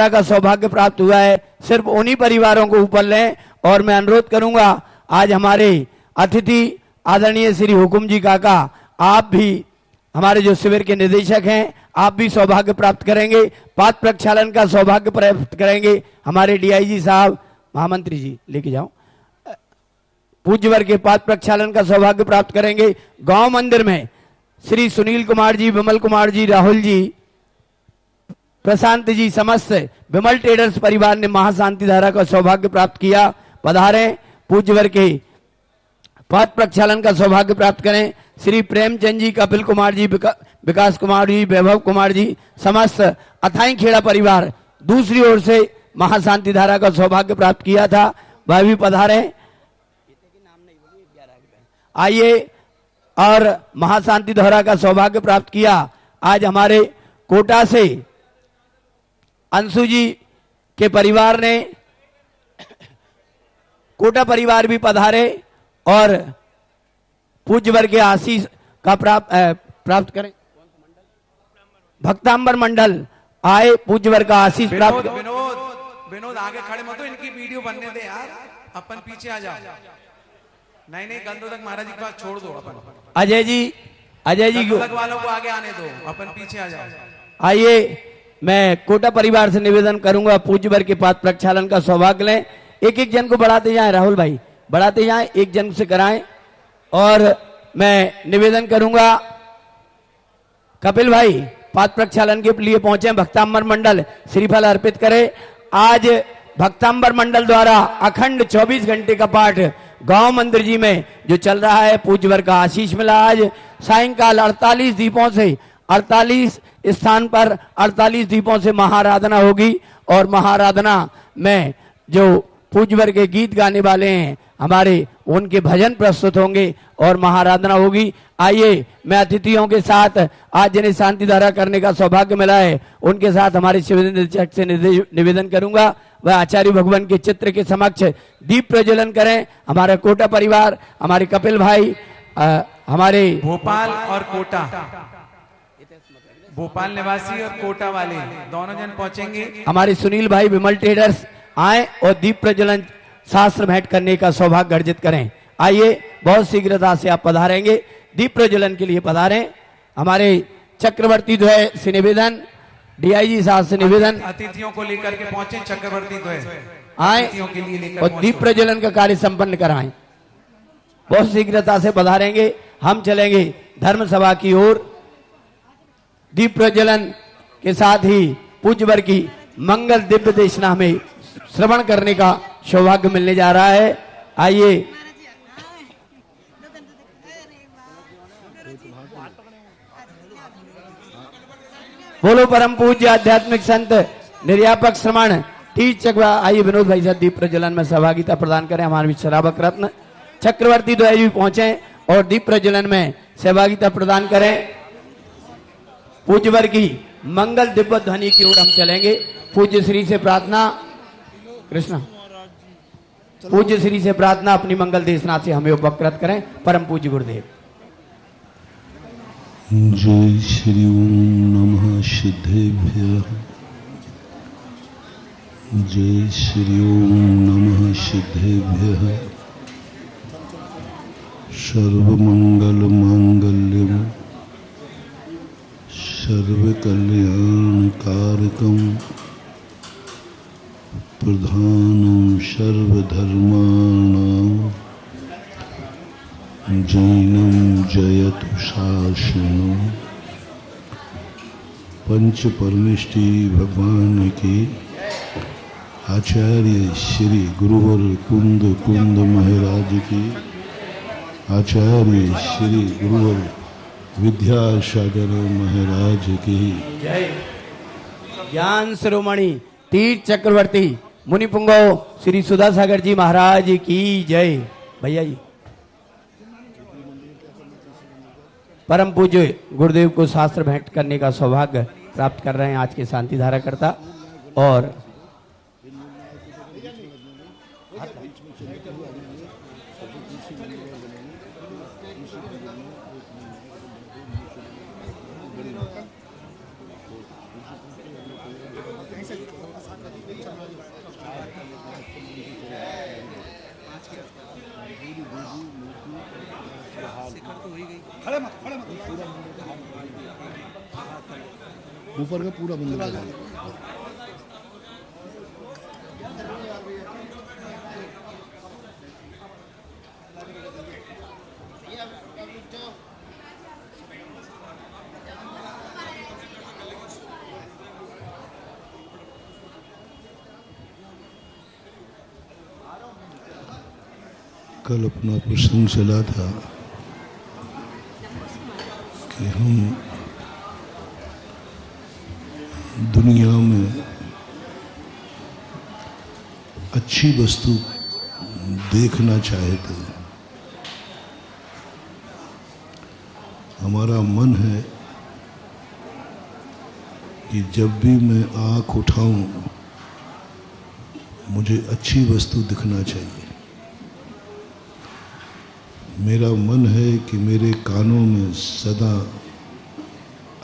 का सौभाग्य प्राप्त हुआ है, सिर्फ उन्हीं परिवारों को ऊपर लें। और मैं अनुरोध करूंगा, आज हमारे अतिथि आदरणीय श्री हुकुम जी काका, आप भी हमारे जो शिविर के निदेशक हैं, आप भी सौभाग्य प्राप्त करेंगे, पात्र प्रक्षालन का सौभाग्य प्राप्त करेंगे। हमारे डीआईजी साहब, महामंत्री जी लेके जाओ, पूज्य वर्ग के पात्र प्रक्षालन का सौभाग्य प्राप्त करेंगे। गांव मंदिर में श्री सुनील कुमार जी, विमल कुमार जी, राहुल जी, प्रशांत जी, समस्त विमल ट्रेडर्स परिवार ने महाशांति धारा का सौभाग्य प्राप्त किया। पधारें, पूज्य वर्ग के पद प्रक्षालन का सौभाग्य प्राप्त करें। श्री प्रेमचंद जी, कपिल कुमार जी, विकास कुमार जी, वैभव कुमार जी, समस्त अथाई खेड़ा परिवार दूसरी ओर से महाशांति धारा का सौभाग्य प्राप्त किया था, वह भी पधारें। आइए, और महाशांति धारा का सौभाग्य प्राप्त किया। आज हमारे कोटा से अंशु जी के परिवार ने, कोटा परिवार भी पधारे और पूज्य वर्ग के आशीष का प्राप्त करें। भक्तांबर मंडल आए, पूज्य वर्ग का आशीष प्राप्त। विनोद आगे खड़े मत हो, इनकी वीडियो बनने दे यार, अपन पीछे आ जाओ। नहीं गंदो तक महाराज जी के पास छोड़ दो अपन। अजय जी वालों को आगे आने दो, अपन पीछे आ जाओ। आइए, मैं कोटा परिवार से निवेदन करूंगा, पूज्य वर्ग के पात्र प्रक्षालन का सौभाग्य लें। एक एक जन को बढ़ाते जाएं, राहुल भाई बढ़ाते जाएं, एक जन से कराएं। और मैं निवेदन करूंगा, कपिल भाई पात्र प्रक्षालन के लिए पहुंचे, भक्तांबर मंडल श्रीफल अर्पित करे। आज भक्तांबर मंडल द्वारा अखंड 24 घंटे का पाठ गांव मंदिर जी में जो चल रहा है, पूज्य वर्ग का आशीष मिला। आज सायंकाल 48 दीपों से 48 स्थान पर 48 दीपों से महाआराधना होगी, और महाआराधना में जो पूज्य वर्ग के गीत गाने वाले हैं हमारे, उनके भजन प्रस्तुत होंगे और महाआराधना होगी। आइए, मैं अतिथियों के साथ आज जिन्हें शांति धारा करने का सौभाग्य मिला है, उनके साथ हमारे शिविर निदेशक से निवेदन करूंगा, वह आचार्य भगवान के चित्र के समक्ष दीप प्रज्वलन करें। हमारा कोटा परिवार, हमारे कपिल भाई, हमारे भोपाल और कोटा, भोपाल निवासी और कोटा वाले दोनों जन पहुंचेंगे। हमारे सुनील भाई विमल ट्रेडर्स आए और दीप प्रज्वलन शास्त्र भेंट करने का सौभाग्य अर्जित करें। आइए, बहुत शीघ्रता से आप पधारेंगे, दीप प्रज्वलन के लिए पधारें। हमारे चक्रवर्ती द्वय से निवेदन, डीआईजी साहब से निवेदन, अतिथियों को लेकर के पहुंचे चक्रवर्ती द्वय आए और दीप प्रज्वलन का कार्य संपन्न कराएं। बहुत शीघ्रता से पधारेंगे। हम चलेंगे धर्म सभा की ओर। दीप प्रज्वलन के साथ ही पूज्य वर्ग की मंगल दिव्य देशना हमें श्रवण करने का सौभाग्य मिलने जा रहा है। आइए, बोलो परम पूज्य आध्यात्मिक संत निर्यापक श्रमण तीर्थ चक्र। आइए विनोद भाई साहब दीप प्रज्वलन में सहभागिता प्रदान करें। हमारे श्रावक रत्न चक्रवर्ती द्वय भी पहुंचे और दीप प्रज्वलन में सहभागिता प्रदान करें। पूज्य वर्ग की मंगल दिव्य ध्वनि की ओर हम चलेंगे। पूज्य श्री से प्रार्थना, कृष्णा पूज्य श्री से प्रार्थना, अपनी मंगल देशना से हमें उपकृत करें। परम पूज्य गुरुदेव। जय श्री ओम नमः सिद्धेभ्यः। जय श्री ओम नमः सिद्धेभ्यः। सर्वमंगल मांगल्यम सर्वकल्याण कारकम प्रधानम सर्वधर्माणां जैनम जयतु शासनम। पंच परमेष्टि भगवान की आचार्य श्री गुरुवर कुंद महाराज की, आचार्य श्री गुरुवर विद्यासागर महाराज की जय। ज्ञान शिरोमणि तीर्थ चक्रवर्ती मुनिपुंगो श्री सुधा सागर जी महाराज की जय। भैया जी, परम पूज्य गुरुदेव को शास्त्र भेंट करने का सौभाग्य प्राप्त कर रहे हैं आज के शांति धारा करता। और ऊपर का पूरा मंदिर आ जाए। कल अपना प्रसंग चला था कि हम दुनिया में अच्छी वस्तु देखना चाहते। हमारा मन है कि जब भी मैं आँख उठाऊं मुझे अच्छी वस्तु दिखना चाहिए। मेरा मन है कि मेरे कानों में सदा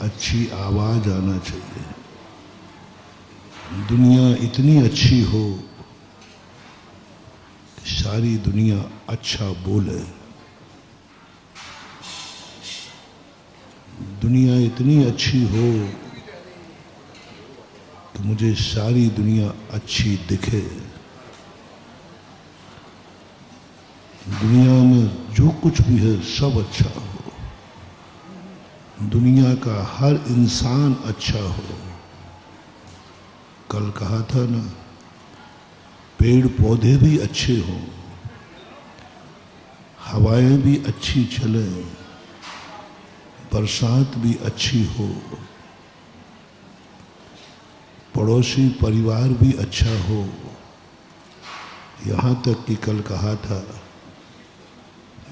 अच्छी आवाज़ आना चाहिए। दुनिया इतनी अच्छी हो कि सारी दुनिया अच्छा बोले। दुनिया इतनी अच्छी हो कि मुझे सारी दुनिया अच्छी दिखे। दुनिया में जो कुछ भी है सब अच्छा हो। दुनिया का हर इंसान अच्छा हो। कल कहा था ना, पेड़ पौधे भी अच्छे हों, हवाएं भी अच्छी चलें, बरसात भी अच्छी हो, पड़ोसी परिवार भी अच्छा हो। यहाँ तक कि कल कहा था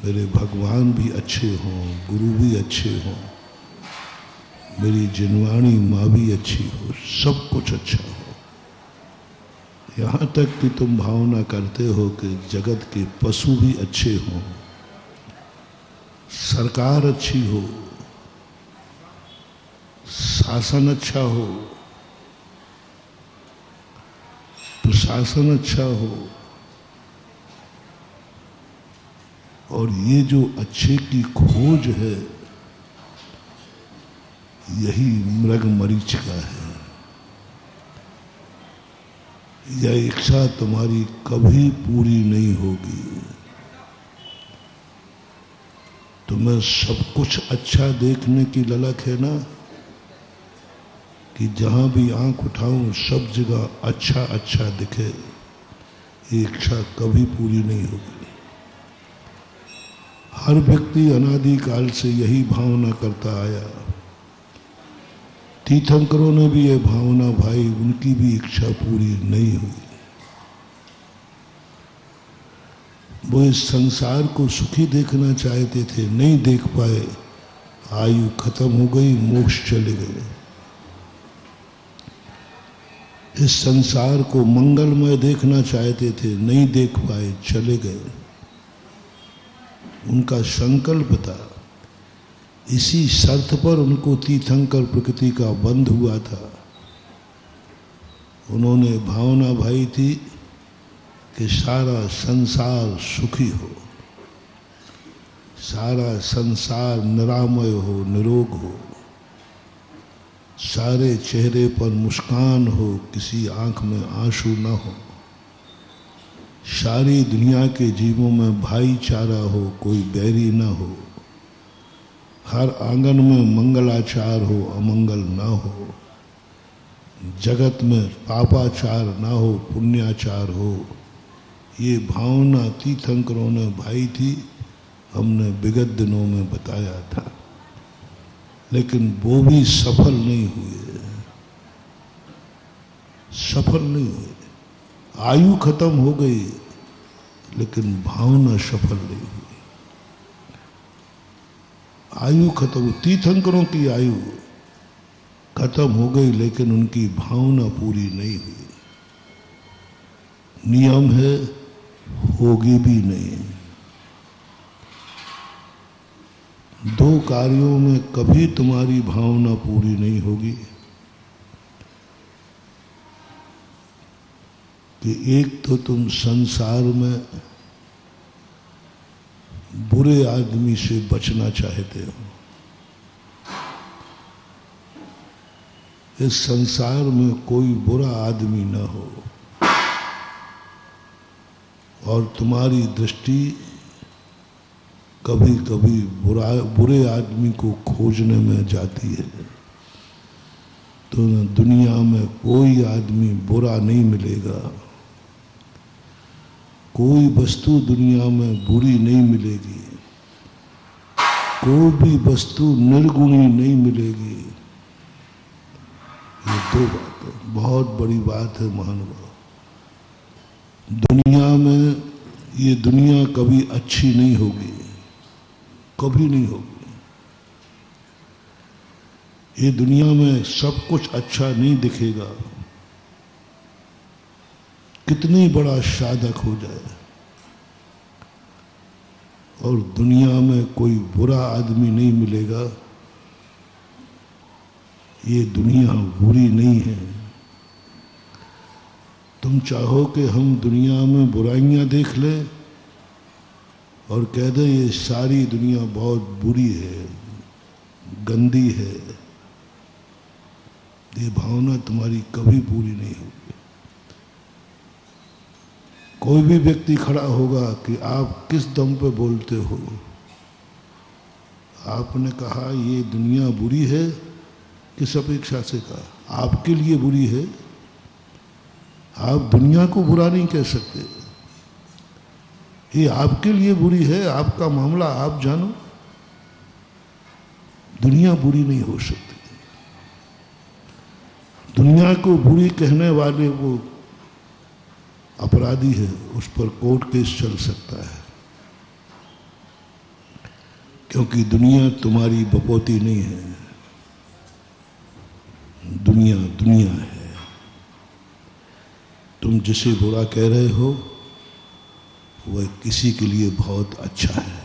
मेरे भगवान भी अच्छे हों, गुरु भी अच्छे हों, मेरी जिनवाणी माँ भी अच्छी हो, सब कुछ अच्छा हो। यहाँ तक कि तुम भावना करते हो कि जगत के पशु भी अच्छे हों, सरकार अच्छी हो, शासन अच्छा हो, प्रशासन अच्छा हो, और ये जो अच्छे की खोज है यही मृग मरीचिका है। यह इच्छा तुम्हारी कभी पूरी नहीं होगी। तुम्हें सब कुछ अच्छा देखने की ललक है ना, कि जहां भी आंख उठाऊं सब जगह अच्छा अच्छा दिखे। ये इच्छा कभी पूरी नहीं होगी। हर व्यक्ति अनादिकाल से यही भावना करता आया। तीर्थंकरों ने भी यह भावना भाई, उनकी भी इच्छा पूरी नहीं हुई। वो इस संसार को सुखी देखना चाहते थे, नहीं देख पाए, आयु खत्म हो गई, मोक्ष चले गए। इस संसार को मंगलमय देखना चाहते थे, नहीं देख पाए, चले गए। उनका संकल्प था, इसी शर्त पर उनको तीर्थंकर प्रकृति का बंध हुआ था। उन्होंने भावना भाई थी कि सारा संसार सुखी हो, सारा संसार निरामय हो, निरोग हो, सारे चेहरे पर मुस्कान हो, किसी आंख में आंसू न हो, सारी दुनिया के जीवों में भाईचारा हो, कोई बैरी न हो, हर आंगन में मंगलाचार हो, अमंगल न हो, जगत में पापाचार न हो, पुण्याचार हो। ये भावना तीर्थंकरों ने भाई थी, हमने विगत दिनों में बताया था, लेकिन वो भी सफल नहीं हुए, सफल नहीं हुए। आयु खत्म हो गई लेकिन भावना सफल नहीं हुई। आयु खत्म, तीर्थंकरों की आयु खत्म हो गई लेकिन उनकी भावना पूरी नहीं हुई। नियम है, होगी भी नहीं। दो कार्यों में कभी तुम्हारी भावना पूरी नहीं होगी। कि एक तो तुम संसार में बुरे आदमी से बचना चाहते हो। इस संसार में कोई बुरा आदमी न हो और तुम्हारी दृष्टि कभी कभी बुरे आदमी को खोजने में जाती है। तो दुनिया में कोई आदमी बुरा नहीं मिलेगा, कोई वस्तु दुनिया में बुरी नहीं मिलेगी, कोई भी वस्तु निर्गुणी नहीं मिलेगी। ये दो बातें बहुत बड़ी बात है महानुभाव। दुनिया में ये दुनिया कभी अच्छी नहीं होगी, कभी नहीं होगी। ये दुनिया में सब कुछ अच्छा नहीं दिखेगा, कितनी बड़ा साधक हो जाए। और दुनिया में कोई बुरा आदमी नहीं मिलेगा। ये दुनिया बुरी नहीं है। तुम चाहो कि हम दुनिया में बुराइयां देख लें और कह दें ये सारी दुनिया बहुत बुरी है, गंदी है, ये भावना तुम्हारी कभी पूरी नहीं होगी। कोई भी व्यक्ति खड़ा होगा कि आप किस दम पे बोलते हो। आपने कहा ये दुनिया बुरी है, किस अपेक्षा से कहा? आपके लिए बुरी है। आप दुनिया को बुरा नहीं कह सकते। ये आपके लिए बुरी है, आपका मामला आप जानो। दुनिया बुरी नहीं हो सकती। दुनिया को बुरी कहने वाले वो अपराधी है, उस पर कोर्ट केस चल सकता है, क्योंकि दुनिया तुम्हारी बपोती नहीं है। दुनिया दुनिया है। तुम जिसे बुरा कह रहे हो वह किसी के लिए बहुत अच्छा है,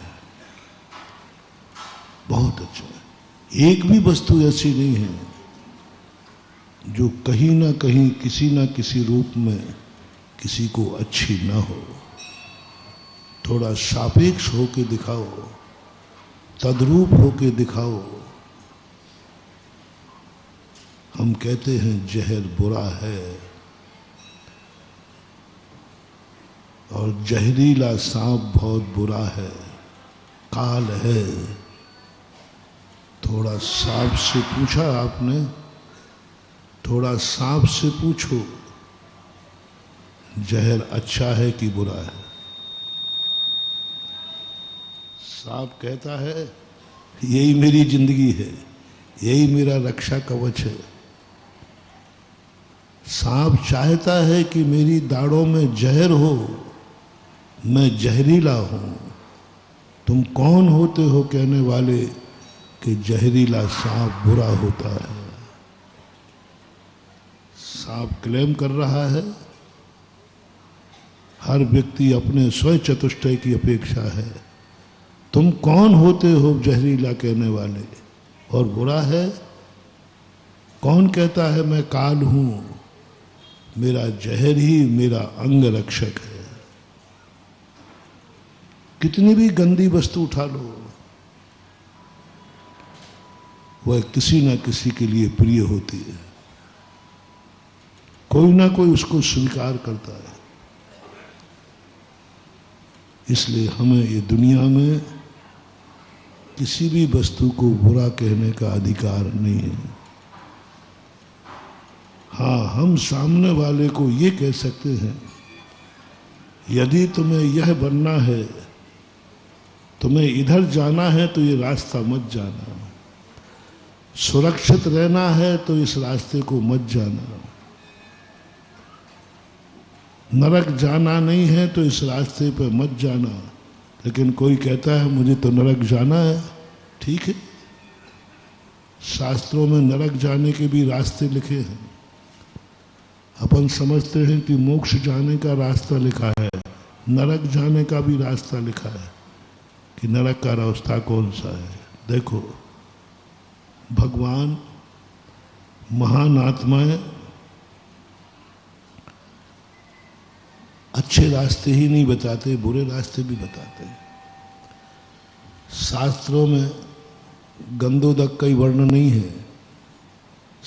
बहुत अच्छा है। एक भी वस्तु ऐसी नहीं है जो कहीं ना कहीं किसी ना किसी रूप में किसी को अच्छी ना हो। थोड़ा सापेक्ष होके दिखाओ, तद्रूप होके दिखाओ। हम कहते हैं जहर बुरा है और जहरीला सांप बहुत बुरा है, काल है। थोड़ा सांप से पूछा आपने, थोड़ा सांप से पूछो जहर अच्छा है कि बुरा है। सांप कहता है यही मेरी जिंदगी है, यही मेरा रक्षा कवच है। सांप चाहता है कि मेरी दाढ़ों में जहर हो, मैं जहरीला हूं। तुम कौन होते हो कहने वाले कि जहरीला सांप बुरा होता है? सांप क्लेम कर रहा है। हर व्यक्ति अपने स्वयं चतुष्टय की अपेक्षा है। तुम कौन होते हो जहरीला कहने वाले? और बुरा है, कौन कहता है मैं काल हूं, मेरा जहर ही मेरा अंग रक्षक है। कितनी भी गंदी वस्तु उठा लो, वह किसी ना किसी के लिए प्रिय होती है। कोई ना कोई उसको स्वीकार करता है। इसलिए हमें ये दुनिया में किसी भी वस्तु को बुरा कहने का अधिकार नहीं है। हाँ, हम सामने वाले को ये कह सकते हैं यदि तुम्हें यह बनना है, तुम्हें इधर जाना है तो ये रास्ता मत जाना, सुरक्षित रहना है तो इस रास्ते को मत जाना, नरक जाना नहीं है तो इस रास्ते पर मत जाना। लेकिन कोई कहता है मुझे तो नरक जाना है। ठीक है, शास्त्रों में नरक जाने के भी रास्ते लिखे हैं। अपन समझते हैं कि मोक्ष जाने का रास्ता लिखा है, नरक जाने का भी रास्ता लिखा है कि नरक का रास्ता कौन सा है। देखो, भगवान महान आत्माएं अच्छे रास्ते ही नहीं बताते, बुरे रास्ते भी बताते हैं। शास्त्रों में गंधोदक का ही वर्णन नहीं है,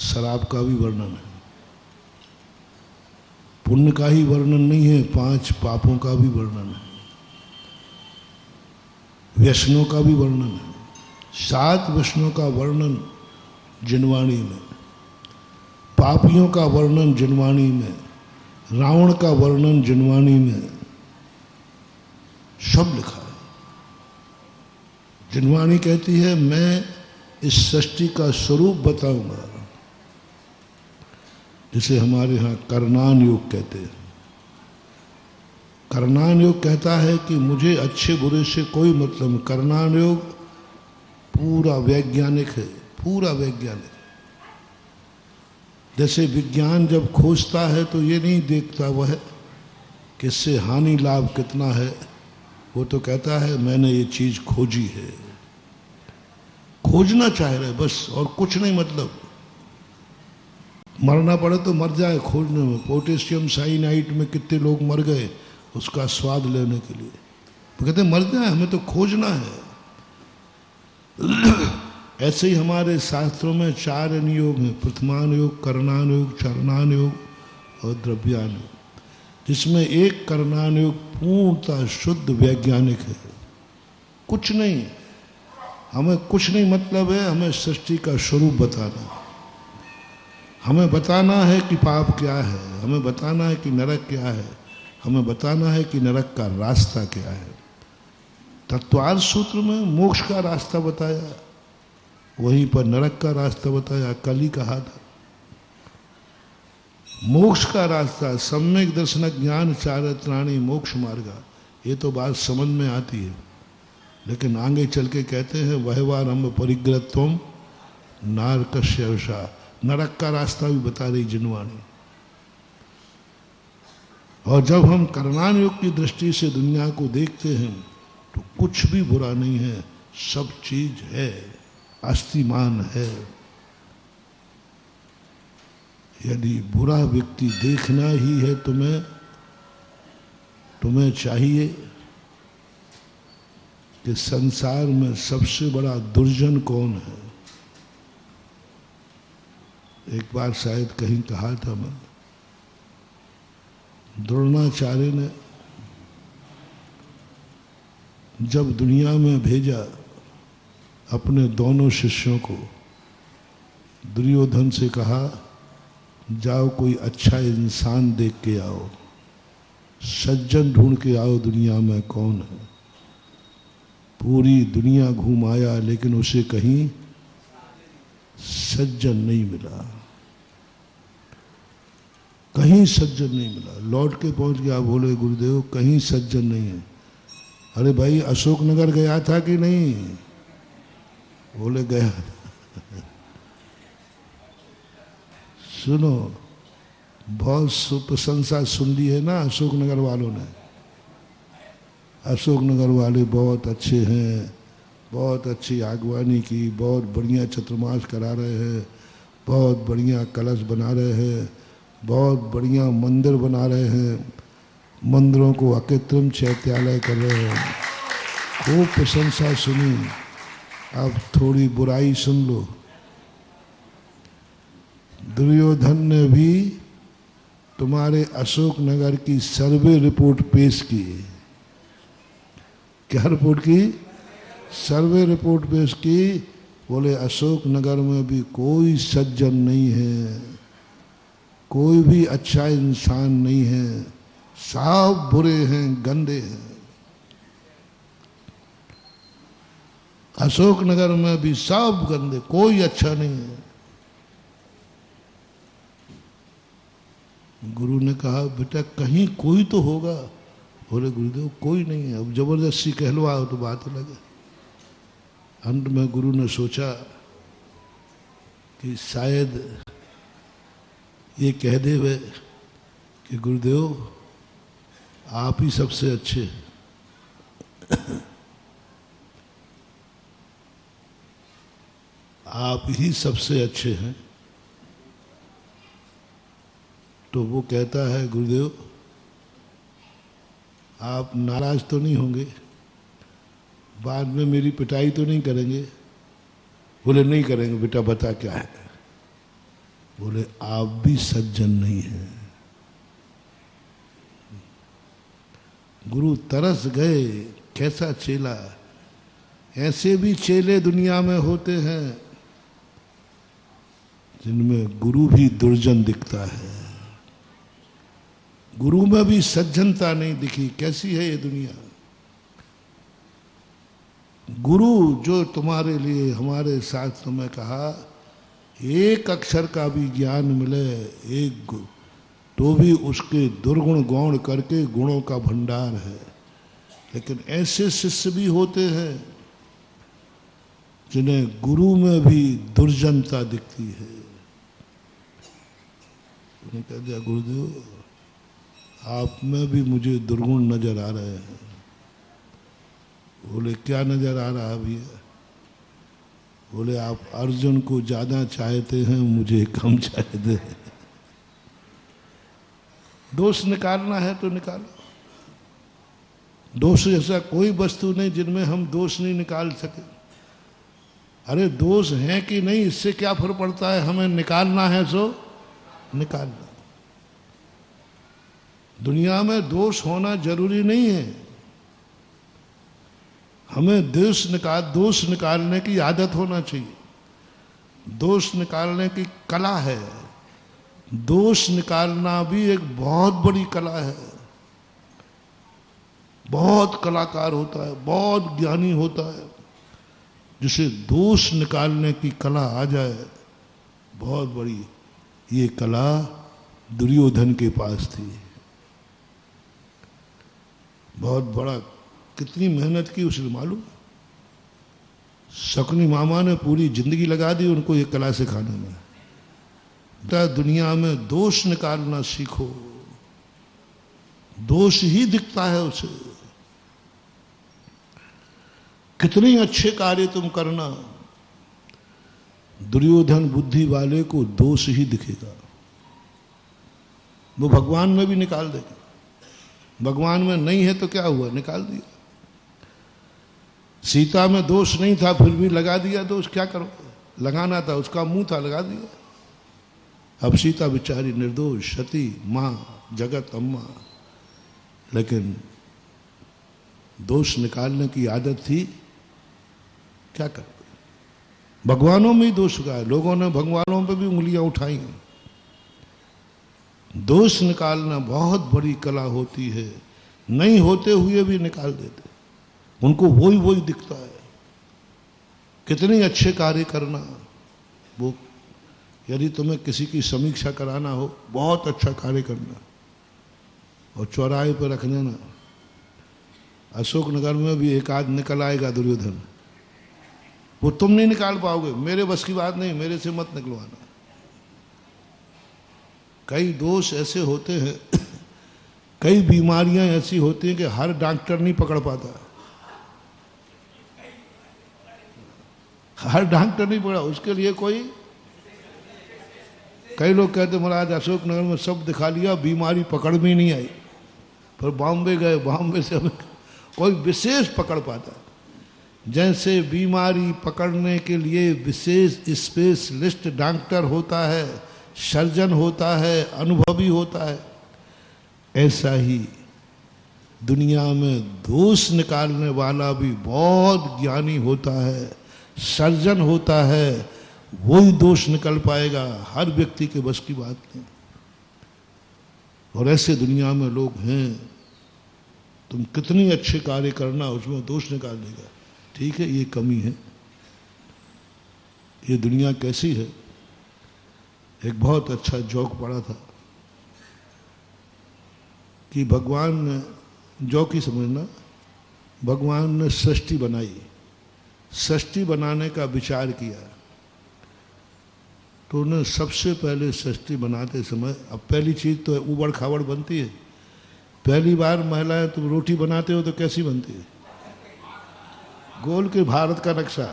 शराब का भी वर्णन है। पुण्य का ही वर्णन नहीं है, 5 पापों का भी वर्णन है, व्यसनों का भी वर्णन है। 7 व्यसनों का वर्णन जिनवाणी में, पापियों का वर्णन जिनवाणी में, रावण का वर्णन जिनवाणी में, सब लिखा है। जिनवाणी कहती है मैं इस सृष्टि का स्वरूप बताऊंगा, जिसे हमारे यहाँ करनान योग कहते हैं। करनान योग कहता है कि मुझे अच्छे बुरे से कोई मतलब नहीं। करनान योग पूरा वैज्ञानिक है, पूरा वैज्ञानिक। जैसे विज्ञान जब खोजता है तो ये नहीं देखता वह कि इससे हानि लाभ कितना है, वो तो कहता है मैंने ये चीज खोजी है। खोजना चाह रहे बस, और कुछ नहीं मतलब। मरना पड़े तो मर जाए खोजने में। पोटेशियम साइनाइड में कितने लोग मर गए उसका स्वाद लेने के लिए, तो कहते मर जाए, हमें तो खोजना है। ऐसे ही हमारे शास्त्रों में 4 योग हैं, प्रथमान योग, करनान योग, चरणान योग और द्रव्यान योग, जिसमें एक करनान योग पूर्णतः शुद्ध वैज्ञानिक है। कुछ नहीं, हमें कुछ नहीं मतलब है, हमें सृष्टि का स्वरूप बताना है। हमें बताना है कि पाप क्या है, हमें बताना है कि नरक क्या है, हमें बताना है कि नरक का रास्ता क्या है। तत्वार्थ सूत्र में मोक्ष का रास्ता बताया, वहीं पर नरक का रास्ता बताया। कल ही कहा था मोक्ष का रास्ता सम्यक दर्शन ज्ञान चारित्राणि मोक्ष मार्गा, ये तो बात समझ में आती है, लेकिन आगे चल के कहते हैं वहवारंभ परिग्रहत्वम नारकस्य वशा, नरक का रास्ता भी बता रही जिनवाणी। और जब हम करनान योग की दृष्टि से दुनिया को देखते हैं तो कुछ भी बुरा नहीं है, सब चीज है, अस्तिमान है। यदि बुरा व्यक्ति देखना ही है तुम्हें चाहिए कि संसार में सबसे बड़ा दुर्जन कौन है। एक बार शायद कहीं कहा था मैं, द्रोणाचार्य ने जब दुनिया में भेजा अपने दोनों शिष्यों को, दुर्योधन से कहा जाओ कोई अच्छा इंसान देख के आओ, सज्जन ढूंढ के आओ दुनिया में कौन है। पूरी दुनिया घूम आया लेकिन उसे कहीं सज्जन नहीं मिला, कहीं सज्जन नहीं मिला। लौट के पहुंच गया, बोले गुरुदेव कहीं सज्जन नहीं है। अरे भाई अशोकनगर गया था कि नहीं? बोले गया। सुनो, बहुत प्रशंसा सुन ली है ना अशोकनगर वालों ने। अशोकनगर वाले बहुत अच्छे हैं, बहुत अच्छी आगवानी की, बहुत बढ़िया चतुर्मास करा रहे हैं, बहुत बढ़िया कलश बना रहे हैं, बहुत बढ़िया मंदिर बना रहे हैं, मंदिरों को अकृत्रिम चैत्यालय कर रहे हैं। खूब प्रशंसा सुनी, अब थोड़ी बुराई सुन लो। दुर्योधन ने भी तुम्हारे अशोकनगर की सर्वे रिपोर्ट पेश की। क्या रिपोर्ट की? सर्वे रिपोर्ट पेश की। बोले अशोकनगर में भी कोई सज्जन नहीं है, कोई भी अच्छा इंसान नहीं है, सब बुरे हैं, गंदे हैं। अशोकनगर में भी सब गंदे, कोई अच्छा नहीं है। गुरु ने कहा बेटा कहीं कोई तो होगा। बोले गुरुदेव कोई नहीं है। अब जबरदस्ती कहलवाओ तो बात अलग है। अंत में गुरु ने सोचा कि शायद ये कह दे वे कि गुरुदेव आप ही सबसे अच्छे हैं, आप ही सबसे अच्छे हैं। तो वो कहता है गुरुदेव आप नाराज तो नहीं होंगे? बाद में मेरी पिटाई तो नहीं करेंगे? बोले नहीं करेंगे बेटा, बता क्या है? बोले आप भी सज्जन नहीं हैं। गुरु तरस गए, कैसा चेला। ऐसे भी चेले दुनिया में होते हैं जिनमें गुरु भी दुर्जन दिखता है। गुरु में भी सज्जनता नहीं दिखी। कैसी है ये दुनिया? गुरु जो तुम्हारे लिए, हमारे शास्त्रों में कहा, एक अक्षर का भी ज्ञान मिले एक तो भी उसके दुर्गुण गौण करके गुणों का भंडार है। लेकिन ऐसे शिष्य भी होते हैं जिन्हें गुरु में भी दुर्जनता दिखती है। उन्हें कह दिया गुरुदेव आप में भी मुझे दुर्गुण नजर आ रहे हैं। बोले क्या नजर आ रहा है भैया? बोले आप अर्जुन को ज्यादा चाहते हैं, मुझे कम चाहते हैं। दोष निकालना है तो निकालो। दोष जैसा कोई वस्तु नहीं जिनमें हम दोष नहीं निकाल सके। अरे दोष है कि नहीं इससे क्या फर्क पड़ता है, हमें निकालना है सो निकालना। दुनिया में दोष होना जरूरी नहीं है। हमें दोष निकालने की आदत होना चाहिए। दोष निकालने की कला है। दोष निकालना भी एक बहुत बड़ी कला है। बहुत कलाकार होता है, बहुत ज्ञानी होता है, जिसे दोष निकालने की कला आ जाए, बहुत बड़ी। ये कला दुर्योधन के पास थी। बहुत बड़ा, कितनी मेहनत की उसने मालूम। शकुनी मामा ने पूरी जिंदगी लगा दी उनको ये कला सिखाने में। दुनिया में दोष निकालना सीखो। दोष ही दिखता है उसे। कितने अच्छे कार्य तुम करना, दुर्योधन बुद्धि वाले को दोष ही दिखेगा। वो भगवान में भी निकाल देगा। भगवान में नहीं है तो क्या हुआ, निकाल दिया। सीता में दोष नहीं था फिर भी लगा दिया दोष। क्या करो, लगाना था, उसका मुंह था, लगा दिया। अब सीता बेचारी निर्दोष, सती, मां, जगत अम्मा, लेकिन दोष निकालने की आदत थी। क्या कर, भगवानों में ही दोष का है। लोगों ने भगवानों पे भी उंगलियां उठाई हैं। दोष निकालना बहुत बड़ी कला होती है। नहीं होते हुए भी निकाल देते, उनको वही दिखता है। कितने अच्छे कार्य करना। वो यदि तुम्हें किसी की समीक्षा कराना हो, बहुत अच्छा कार्य करना और चौराहे पर रख देना। अशोकनगर में भी एक आध निकल आएगा दुर्योधन, वो तुम नहीं निकाल पाओगे। मेरे बस की बात नहीं, मेरे से मत निकलवाना। कई दोष ऐसे होते हैं, कई बीमारियां ऐसी होती हैं कि हर डॉक्टर नहीं पकड़ पाता। हर डॉक्टर नहीं पकड़ा, उसके लिए कोई। कई लोग कहते महाराज अशोकनगर में सब दिखा लिया, बीमारी पकड़ में नहीं आई। फिर बॉम्बे गए, बॉम्बे से हमें कोई विशेष पकड़ पाता। जैसे बीमारी पकड़ने के लिए विशेष स्पेशलिस्ट डॉक्टर होता है, सर्जन होता है, अनुभवी होता है, ऐसा ही दुनिया में दोष निकालने वाला भी बहुत ज्ञानी होता है, सर्जन होता है। वही दोष निकल पाएगा। हर व्यक्ति के बस की बात नहीं। और ऐसे दुनिया में लोग हैं, तुम कितनी अच्छे कार्य करना, उसमें दोष निकाल देगा। ठीक है, ये कमी है। ये दुनिया कैसी है। एक बहुत अच्छा जोक पढ़ा था कि भगवान ने, जोक ही समझना, भगवान ने सृष्टि बनाई। सृष्टि बनाने का विचार किया तो उन्हें सबसे पहले सृष्टि बनाते समय, अब पहली चीज तो उबड़ खाबड़ बनती है। पहली बार महिलाएं तुम रोटी बनाते हो तो कैसी बनती है, गोल के भारत का नक्शा।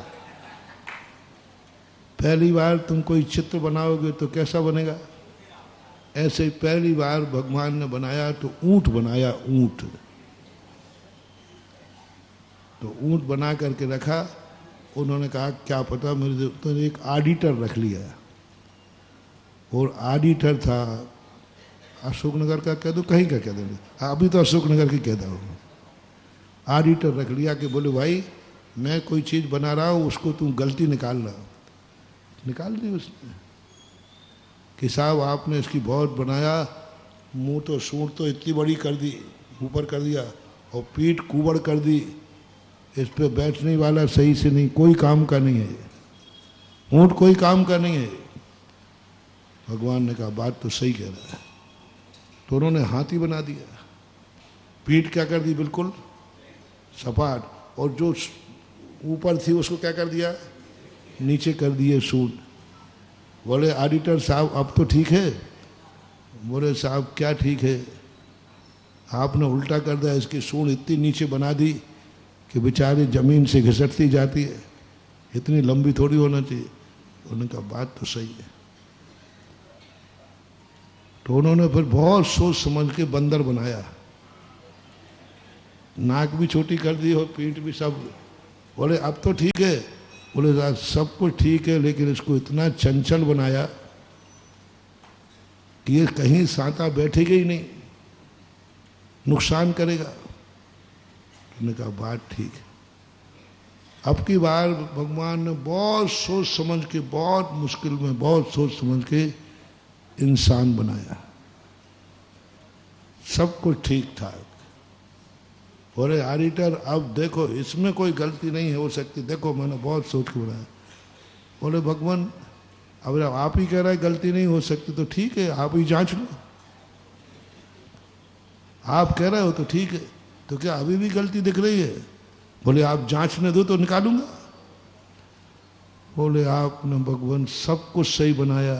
पहली बार तुम कोई चित्र बनाओगे तो कैसा बनेगा, ऐसे पहली बार भगवान ने बनाया तो ऊंट बनाया। ऊंट तो ऊंट बना करके रखा। उन्होंने कहा क्या पता मेरे तो एक ऑडिटर रख लिया, और ऑडिटर था अशोकनगर का, कह दो कहीं का कह दो, अभी तो अशोकनगर की कहता हूँ। ऑडिटर रख लिया कि बोले भाई मैं कोई चीज़ बना रहा हूँ, उसको तुम गलती निकाल दी उसने कि साहब आपने इसकी बहुत बनाया, मुंह तो सूंड तो इतनी बड़ी कर दी, ऊपर कर दिया, और पीठ कुबड़ कर दी, इस पे बैठने वाला सही से नहीं, कोई काम का नहीं है, ऊंट कोई काम का नहीं है। भगवान ने कहा बात तो सही कह रहा है। तो उन्होंने हाथी बना दिया, पीठ क्या कर दी बिल्कुल सपाट, और जो ऊपर थी उसको क्या कर दिया, नीचे कर दिए सूंड। बोले ऑडिटर साहब अब तो ठीक है? बोले साहब क्या ठीक है, आपने उल्टा कर दिया, इसकी सूंड इतनी नीचे बना दी कि बेचारे जमीन से घिसटती जाती है, इतनी लंबी थोड़ी होना चाहिए। उन्होंने कहा बात तो सही है। तो उन्होंने फिर बहुत सोच समझ के बंदर बनाया, नाक भी छोटी कर दी और पीठ भी सब। बोले अब तो ठीक है? बोले साहब सब कुछ ठीक है, लेकिन इसको इतना चंचल बनाया कि ये कहीं सांता बैठेगा ही नहीं, नुकसान करेगा। उन्होंने कहा बात ठीक है। अब की बार भगवान ने बहुत सोच समझ के, बहुत मुश्किल में बहुत सोच समझ के इंसान बनाया, सब कुछ ठीक ठाक। बोले ऑडिटर अब देखो इसमें कोई गलती नहीं हो सकती, देखो मैंने बहुत सोच के बनाया। बोले भगवान अब आप ही कह रहे हैं गलती नहीं हो सकती, तो ठीक है आप ही जांच लो, आप कह रहे हो तो ठीक है, तो क्या अभी भी गलती दिख रही है? बोले आप जांचने दो तो निकालूंगा। बोले आपने भगवान सब कुछ सही बनाया,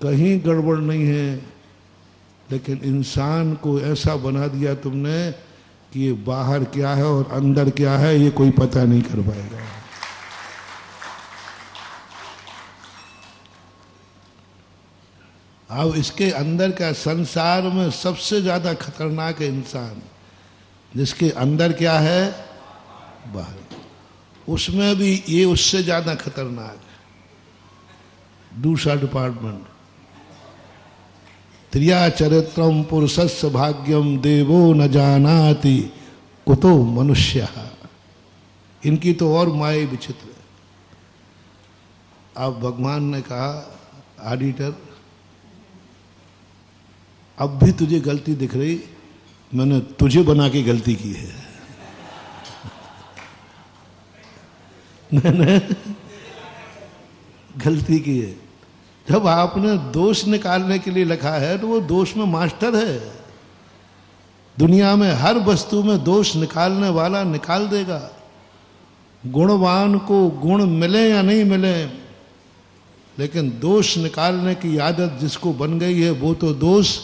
कहीं गड़बड़ नहीं है, लेकिन इंसान को ऐसा बना दिया तुमने कि ये बाहर क्या है और अंदर क्या है ये कोई पता नहीं कर पाएगा। अब इसके अंदर का, संसार में सबसे ज्यादा खतरनाक है इंसान, जिसके अंदर क्या है बाहर, उसमें भी ये उससे ज्यादा खतरनाक है। दूसरा डिपार्टमेंट, त्रिया चरित्रम पुरुषस्य भाग्यम देवो न जानाति कुतो मनुष्य। इनकी तो और माया विचित्र है। अब भगवान ने कहा ऑडिटर अब भी तुझे गलती दिख रही, मैंने तुझे बना के गलती की है। मैंने गलती की है। जब आपने दोष निकालने के लिए लिखा है तो वो दोष में मास्टर है। दुनिया में हर वस्तु में दोष निकालने वाला निकाल देगा। गुणवान को गुण मिले या नहीं मिले, लेकिन दोष निकालने की आदत जिसको बन गई है वो तो दोष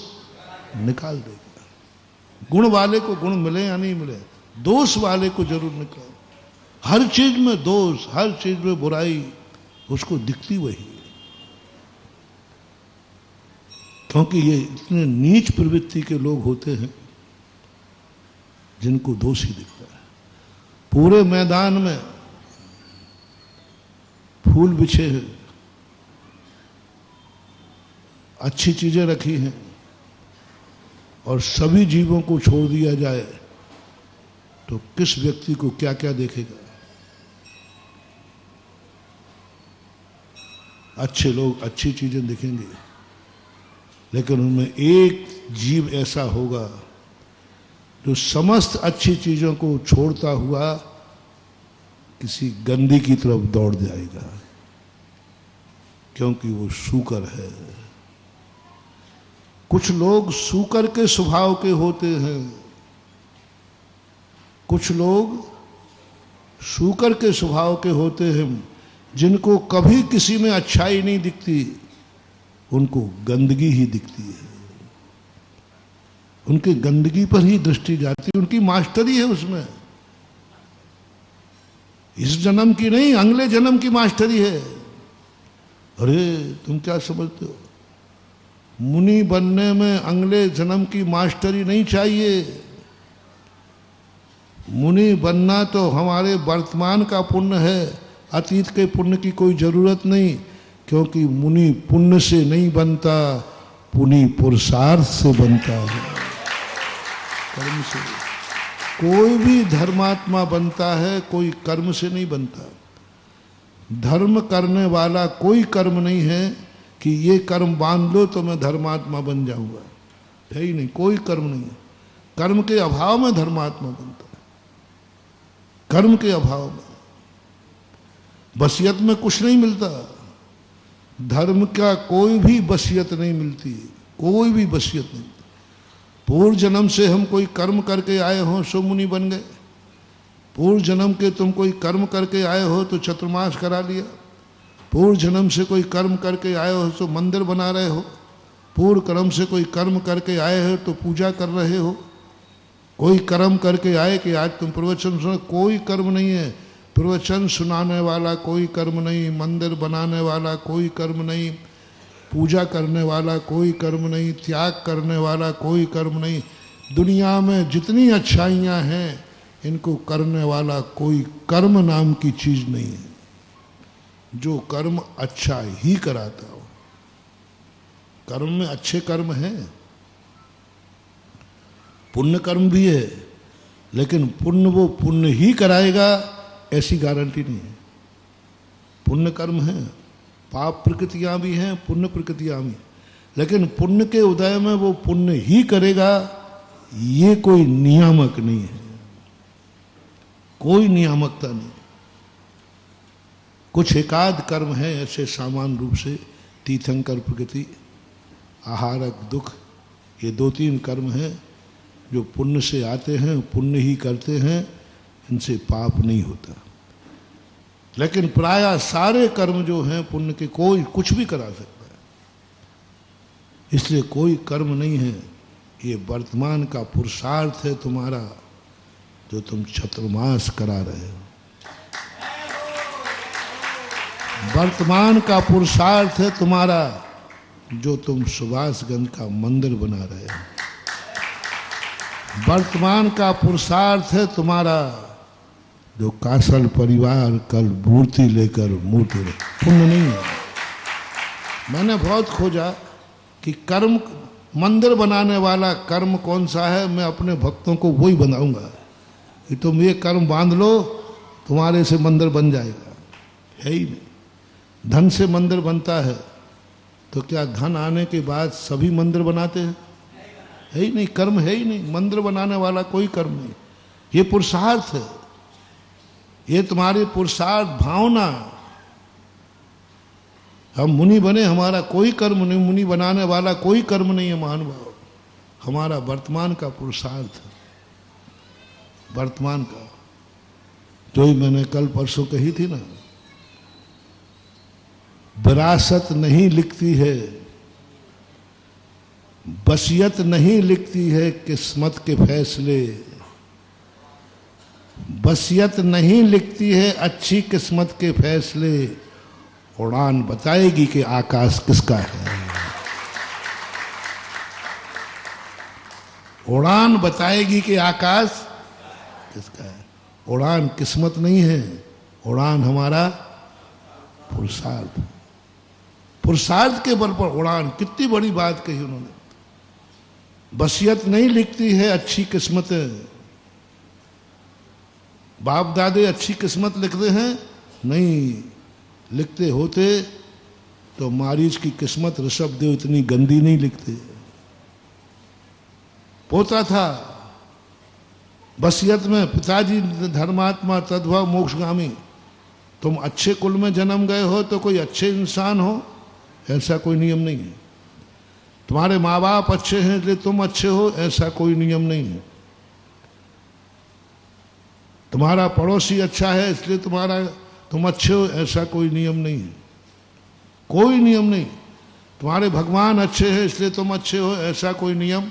निकाल देगा। गुण वाले को गुण मिले या नहीं मिले, दोष वाले को जरूर निकाल। हर चीज में दोष, हर चीज में बुराई, उसको दिखती वही है। क्योंकि ये इतने नीच प्रवृत्ति के लोग होते हैं जिनको दोष ही दिखता है। पूरे मैदान में फूल बिछे हैं, अच्छी चीजें रखी हैं, और सभी जीवों को छोड़ दिया जाए तो किस व्यक्ति को क्या क्या देखेगा। अच्छे लोग अच्छी चीजें देखेंगे, लेकिन उनमें एक जीव ऐसा होगा जो समस्त अच्छी चीजों को छोड़ता हुआ किसी गंदी की तरफ दौड़ जाएगा, क्योंकि वो शूकर है। कुछ लोग शूकर के स्वभाव के होते हैं, कुछ लोग शूकर के स्वभाव के होते हैं, जिनको कभी किसी में अच्छाई नहीं दिखती, उनको गंदगी ही दिखती है। उनकी गंदगी पर ही दृष्टि जाती है, उनकी मास्टरी है उसमें। इस जन्म की नहीं, अगले जन्म की मास्टरी है। अरे तुम क्या समझते हो, मुनि बनने में अगले जन्म की मास्टरी नहीं चाहिए। मुनि बनना तो हमारे वर्तमान का पुण्य है, अतीत के पुण्य की कोई जरूरत नहीं, क्योंकि मुनि पुण्य से नहीं बनता, पुनि पुरुषार्थ से बनता है, कर्म से। कोई भी धर्मात्मा बनता है, कोई कर्म से नहीं बनता। धर्म करने वाला कोई कर्म नहीं है कि ये कर्म बांध लो तो मैं धर्मात्मा बन जाऊंगा, है ही नहीं, कोई कर्म नहीं है। कर्म के अभाव में धर्मात्मा बनता है, कर्म के अभाव में। वसीयत में कुछ नहीं मिलता, धर्म का कोई भी वसीयत नहीं मिलती, कोई भी वसीयत नहीं। पूर्व जन्म से हम कोई कर्म करके आए हो सो मुनि बन गए, पूर्व जन्म के तुम कोई कर्म करके आए हो तो चतुर्मास करा लिया, पूर्व जन्म से कोई कर्म करके आए हो तो मंदिर बना रहे हो, पूर्व कर्म से कोई कर्म करके आए हो तो पूजा कर रहे हो, कोई कर्म करके आए कि आज तुम प्रवचन सुनो, कोई कर्म नहीं है। प्रवचन सुनाने वाला कोई कर्म नहीं, मंदिर बनाने वाला कोई कर्म नहीं, पूजा करने वाला कोई कर्म नहीं, त्याग करने वाला कोई कर्म नहीं। दुनिया में जितनी अच्छाइयाँ हैं इनको करने वाला कोई कर्म नाम की चीज नहीं है। जो कर्म अच्छा ही कराता हो, कर्म में अच्छे कर्म हैं, पुण्य कर्म भी है, लेकिन पुण्य वो पुण्य ही कराएगा ऐसी गारंटी नहीं है। पुण्य कर्म है, पाप प्रकृतियां भी हैं, पुण्य प्रकृतियां भी, लेकिन पुण्य के उदय में वो पुण्य ही करेगा, ये कोई नियामक नहीं है, कोई नियामकता नहीं। कुछ एकाध कर्म है ऐसे सामान्य रूप से, तीर्थंकर प्रकृति, आहारक दुख, ये 2-3 कर्म हैं जो पुण्य से आते हैं, पुण्य ही करते हैं, इनसे पाप नहीं होता। लेकिन प्रायः सारे कर्म जो हैं पुण्य के, कोई कुछ भी करा सकता है, इसलिए कोई कर्म नहीं है। ये वर्तमान का पुरुषार्थ है तुम्हारा, जो तुम चतुर्मास करा रहे हो। वर्तमान का पुरुषार्थ है तुम्हारा, जो तुम सुभाषगंज का मंदिर बना रहे हो। वर्तमान का पुरुषार्थ है तुम्हारा, जो कासल परिवार कल मूर्ति लेकर मूर्ति पुण्य नहीं है। मैंने बहुत खोजा कि कर्म, मंदिर बनाने वाला कर्म कौन सा है, मैं अपने भक्तों को वही बनाऊंगा कि तुम ये कर्म बांध लो, तुम्हारे से मंदिर बन जाएगा। है ही नहीं। धन से मंदिर बनता है तो क्या धन आने के बाद सभी मंदिर बनाते हैं? है ही नहीं, कर्म है ही नहीं। मंदिर बनाने वाला कोई कर्म नहीं, ये पुरुषार्थ है, ये तुम्हारे पुरुषार्थ भावना। हम मुनि बने, हमारा कोई कर्म नहीं, मुनि बनाने वाला कोई कर्म नहीं है महानुभाव। हमारा वर्तमान का पुरुषार्थ है, वर्तमान का, जो ही मैंने कल परसों कही थी ना, विरासत नहीं लिखती है, वसीयत नहीं लिखती है किस्मत के फैसले, वसीयत नहीं लिखती है अच्छी किस्मत के फैसले, उड़ान बताएगी कि आकाश किसका है। उड़ान बताएगी कि आकाश किसका है। उड़ान किस्मत नहीं है, उड़ान हमारा पुरुषार्थ। पुरुषार्थ के बल पर उड़ान, कितनी बड़ी बात कही उन्होंने। वसीयत नहीं लिखती है अच्छी किस्मतें। बाप दादे अच्छी किस्मत लिखते हैं? नहीं, लिखते होते तो मारीच की किस्मत ऋषभदेव इतनी गंदी नहीं लिखते। पोता था वसीयत में, पिताजी धर्मात्मा तद्भव मोक्षगामी, तुम अच्छे कुल में जन्म गए हो तो कोई अच्छे इंसान हो, ऐसा कोई नियम नहीं है। तुम्हारे माँ बाप अच्छे हैं इसलिए तुम अच्छे हो, ऐसा कोई नियम नहीं है। तुम्हारा पड़ोसी अच्छा है इसलिए तुम अच्छे हो, ऐसा कोई नियम नहीं है, कोई नियम नहीं। तुम्हारे भगवान अच्छे हैं इसलिए तुम अच्छे हो, ऐसा कोई नियम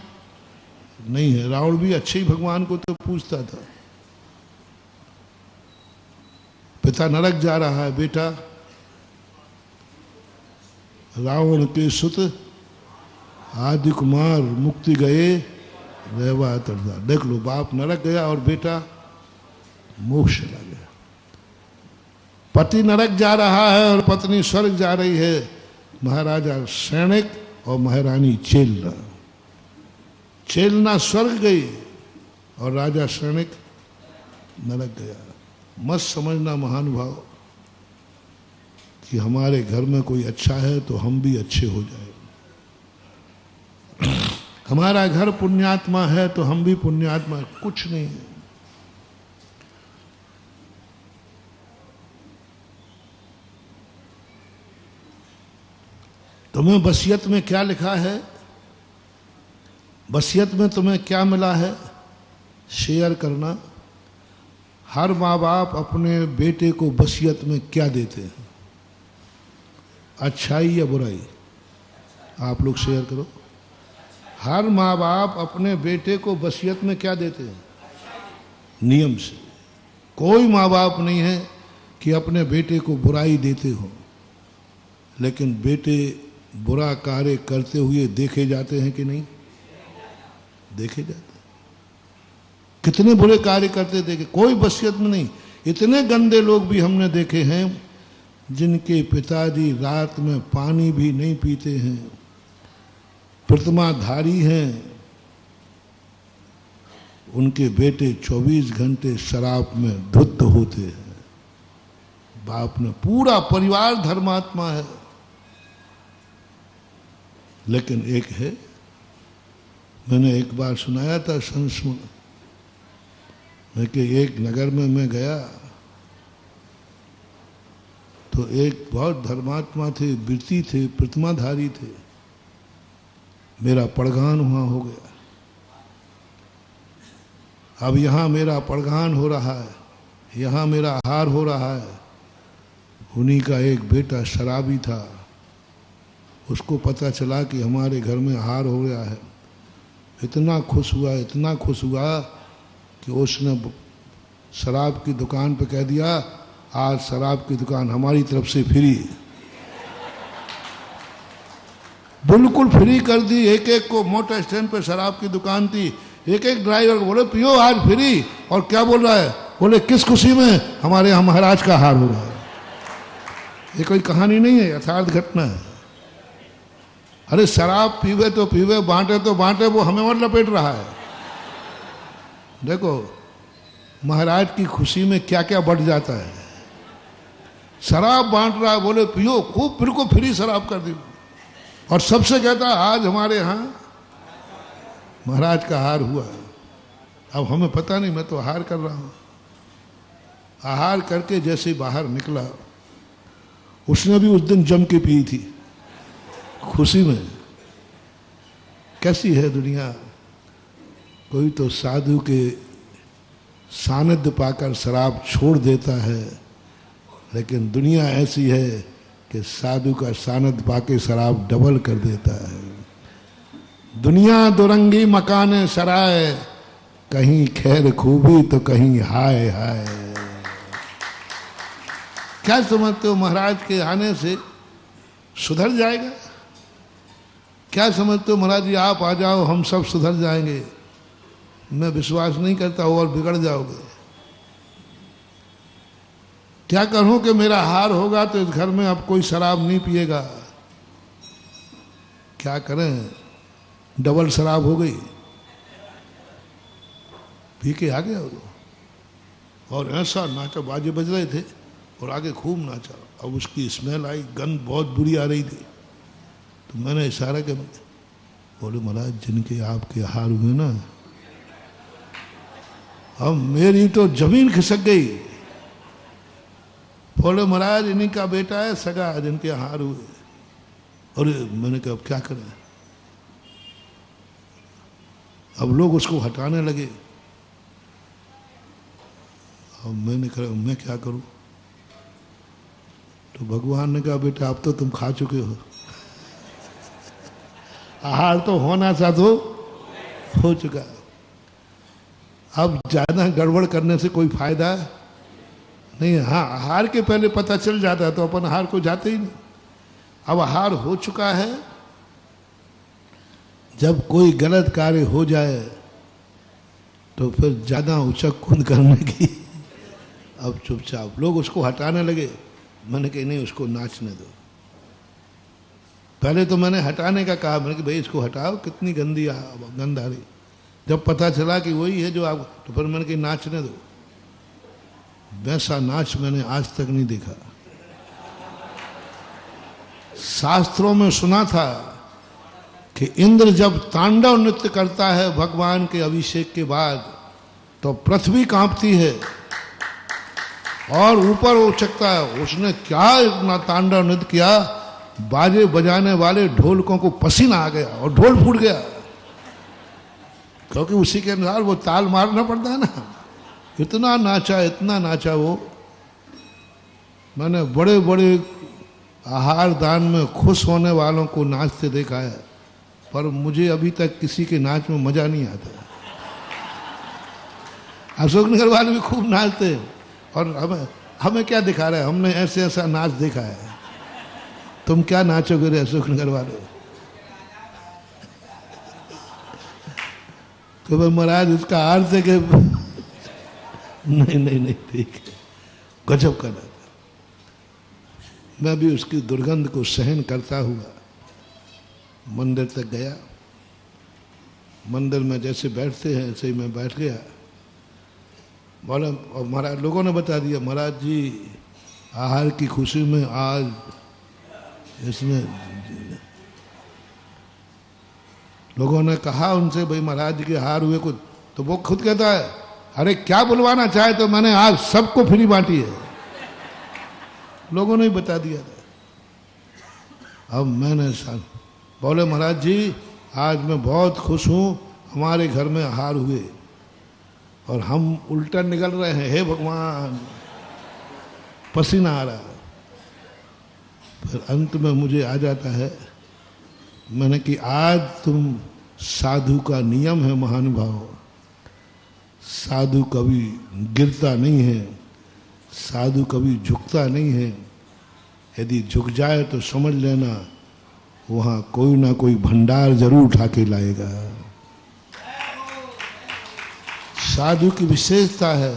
नहीं है। रावण भी अच्छे ही भगवान को तो पूछता था। पिता नरक जा रहा है, बेटा रावण के सुत आदि कुमार मुक्ति गए रहवा तरदा। देख लो, बाप नरक गया और बेटा मोक्ष चला गया। पति नरक जा रहा है और पत्नी स्वर्ग जा रही है। महाराजा सैनिक और महारानी चेलना, चेलना स्वर्ग गई और राजा सैनिक नरक गया। मत समझना महानुभाव कि हमारे घर में कोई अच्छा है तो हम भी अच्छे हो जाए, हमारा घर पुण्यात्मा है तो हम भी पुण्यात्मा, कुछ नहीं है। तुम्हें वसीयत में क्या लिखा है, वसीयत में तुम्हें क्या मिला है, शेयर करना। हर माँ बाप अपने बेटे को वसीयत में क्या देते हैं, अच्छाई या बुराई? आप लोग शेयर करो। हर माँ बाप अपने बेटे को वसीयत में क्या देते हैं? नियम से। कोई माँ बाप नहीं है कि अपने बेटे को बुराई देते हो, लेकिन बेटे बुरा कार्य करते हुए देखे जाते हैं कि नहीं? देखे जाते। कितने बुरे कार्य करते देखे, कोई वसीयत में नहीं। इतने गंदे लोग भी हमने देखे हैं जिनके पिताजी रात में पानी भी नहीं पीते हैं, प्रतिमाधारी हैं, उनके बेटे 24 घंटे शराब में धुत होते हैं। बाप ने, पूरा परिवार धर्मात्मा है, लेकिन एक है, मैंने एक बार सुनाया था संस्मरण में कि एक नगर में मैं गया तो एक बहुत धर्मात्मा थे, वृत्ति थे, प्रतिमाधारी थे। मेरा पड़गान वहां हो गया। अब यहां मेरा पड़गान हो रहा है, यहां मेरा आहार हो रहा है। उन्हीं का एक बेटा शराबी था, उसको पता चला कि हमारे घर में आहार हो गया है। इतना खुश हुआ, इतना खुश हुआ कि उसने शराब की दुकान पे कह दिया, आज शराब की दुकान हमारी तरफ से फ्री, बिल्कुल फ्री कर दी। एक एक को, मोटर स्टैंड पे शराब की दुकान थी, एक एक ड्राइवर को बोले पियो आज फ्री। और क्या बोल रहा है? बोले किस खुशी में? हमारे यहाँ महाराज का हार हो रहा है। ये कोई कहानी नहीं है, यथार्थ घटना है। अरे शराब पीवे तो पीवे, बांटे तो बांटे, वो हमें और लपेट रहा है। देखो महाराज की खुशी में क्या क्या बढ़ जाता है। शराब बांट रहा है, बोले पियो खूब, फिर को फ्री शराब कर दी। और सबसे कहता आज हमारे यहाँ महाराज का हार हुआ है। अब हमें पता नहीं, मैं तो आहार कर रहा हूँ। आहार करके जैसे बाहर निकला, उसने भी उस दिन जम के पी थी खुशी में। कैसी है दुनिया। कोई तो साधु के सानिध्य पाकर शराब छोड़ देता है, लेकिन दुनिया ऐसी है कि साधु का सानिध्य पाके शराब डबल कर देता है। दुनिया दुरंगी मकाने सराय, कहीं खैर खूबी तो कहीं हाय हाय। क्या समझते हो महाराज के आने से सुधर जाएगा? क्या समझते हो महाराज जी आप आ जाओ हम सब सुधर जाएंगे? मैं विश्वास नहीं करता हूं, और बिगड़ जाओगे। क्या करूं कि मेरा हार होगा तो इस घर में अब कोई शराब नहीं पिएगा। क्या करें, डबल शराब हो गई, पी के आ गया वो। और ऐसा नाचा, बाजे बज रहे थे और आगे खूब नाचा। अब उसकी स्मेल आई, गंध बहुत बुरी आ रही थी। तो मैंने इशारा किया, बोले महाराज जिनके आपके हार हुए ना, अब मेरी तो जमीन खिसक गई। बोले महाराज इन्हीं का बेटा है सगा जिनके हार हुए। और मैंने कहा अब क्या करें? अब लोग उसको हटाने लगे। अब मैंने कहा मैं क्या करूं? तो भगवान ने कहा बेटा अब तो तुम खा चुके हो, आहार तो होना था तो हो चुका। अब ज्यादा गड़बड़ करने से कोई फायदा नहीं है। हाँ, आहार के पहले पता चल जाता तो अपन आहार को जाते ही नहीं। अब आहार हो चुका है। जब कोई गलत कार्य हो जाए तो फिर ज्यादा उचक कूद करने की अब चुपचाप लोग उसको हटाने लगे। मैंने कहा नहीं, उसको नाचने दो। पहले तो मैंने हटाने का कहा, मैंने कहा भाई इसको हटाओ, कितनी गंध आ रही। जब पता चला कि वही है जो आप, तो फिर मैंने कहा नाचने दो। वैसा नाच मैंने आज तक नहीं देखा। शास्त्रों में सुना था कि इंद्र जब तांडव नृत्य करता है भगवान के अभिषेक के बाद, तो पृथ्वी कांपती है और ऊपर उछकता है। उसने क्या इतना तांडव नृत्य किया, बाजे बजाने वाले ढोलकों को पसीना आ गया और ढोल फूट गया, क्योंकि उसी के अनुसार वो ताल मारना पड़ता है ना। इतना नाचा वो। मैंने बड़े बड़े आहार दान में खुश होने वालों को नाचते देखा है, पर मुझे अभी तक किसी के नाच में मजा नहीं आता। अशोक नगर वाले भी खूब नाचते हैं, और हमें क्या दिखा रहे हैं, हमने ऐसा नाच देखा है। तुम क्या नाचोगे रे अशोक नगर वाले? तो भाई महाराज इसका अर्थ है कि नहीं ठीक है, गजब का नाच। मैं भी उसकी दुर्गंध को सहन करता हुआ मंदिर तक गया। मंदिर में जैसे बैठते हैं ऐसे ही मैं बैठ गया। बोला, और महाराज लोगों ने बता दिया, महाराज जी आहार की खुशी में आज इसमें लोगों ने कहा उनसे, भाई महाराज जी के हार हुए कुछ, तो वो खुद कहता है, अरे क्या बुलवाना चाहे तो मैंने आज सबको फ्री बांटी है। लोगों ने ही बता दिया था। अब मैंने बोले, महाराज जी आज मैं बहुत खुश हूं, हमारे घर में हार हुए और हम उल्टा निकल रहे हैं, हे भगवान पसीना आ रहा है। फिर अंत में मुझे आ जाता है, मैंने कि आज तुम साधु का नियम है महानुभाव, साधु कभी गिरता नहीं है, साधु कभी झुकता नहीं है। यदि झुक जाए तो समझ लेना वहां कोई ना कोई भंडार जरूर उठा के लाएगा। साधु की विशेषता है,